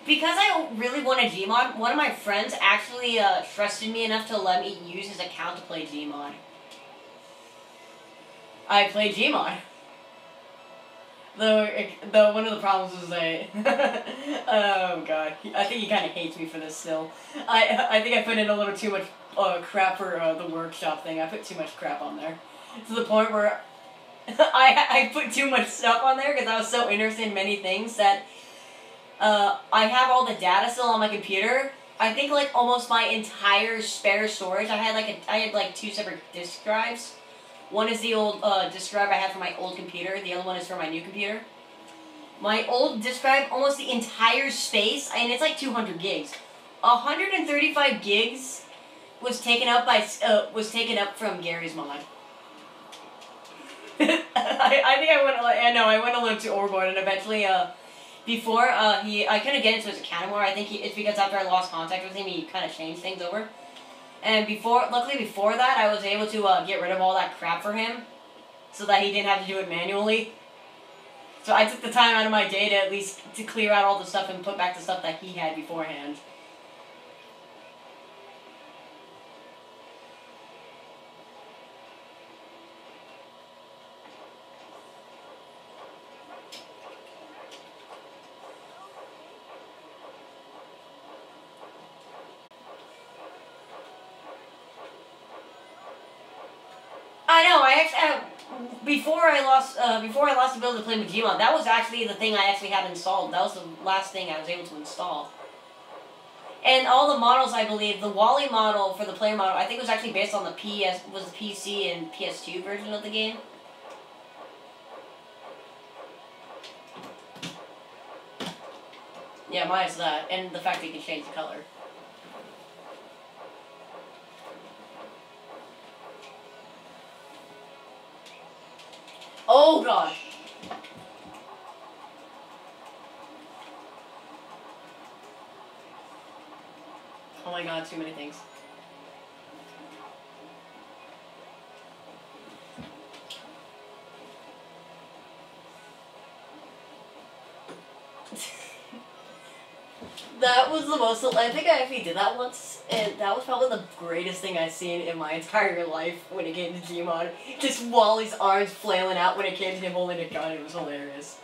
Because I really want a Gmod, one of my friends actually trusted me enough to let me use his account to play Gmod. I play Gmod. The one of the problems was oh god, I think he kind of hates me for this still. I think I put in a little too much crap for the workshop thing. I put too much crap on there, to the point where I put too much stuff on there because I was so interested in many things that I have all the data still on my computer. I think like almost my entire spare storage. I had like 2 separate disk drives. One is the old disk drive I had for my old computer. The other one is for my new computer. My old disk drive, almost the entire space, and it's like 200 gigs. 135 gigs was taken up from Gary's mod. I think I went a little too overboard, and eventually, before I couldn't get into his account anymore. I think it's because after I lost contact with him, he kind of changed things over. And luckily before that, I was able to get rid of all that crap for him, so that he didn't have to do it manually. So I took the time out of my day to at least to clear out all the stuff and put back the stuff that he had beforehand. I know. Before I lost the ability to play with Gmod, that was actually the thing I actually had installed. That was the last thing I was able to install. And all the models, I believe, the Wally model for the player model, I think was actually based on the PC and PS2 version of the game. Yeah, minus that, and the fact that you can change the color. Oh gosh. Oh my god, too many things. That was the most, I think I actually did that once, and that was probably the greatest thing I've seen in my entire life when it came to Gmod. Just Wally's arms flailing out when it came to him holding a gun, it was hilarious.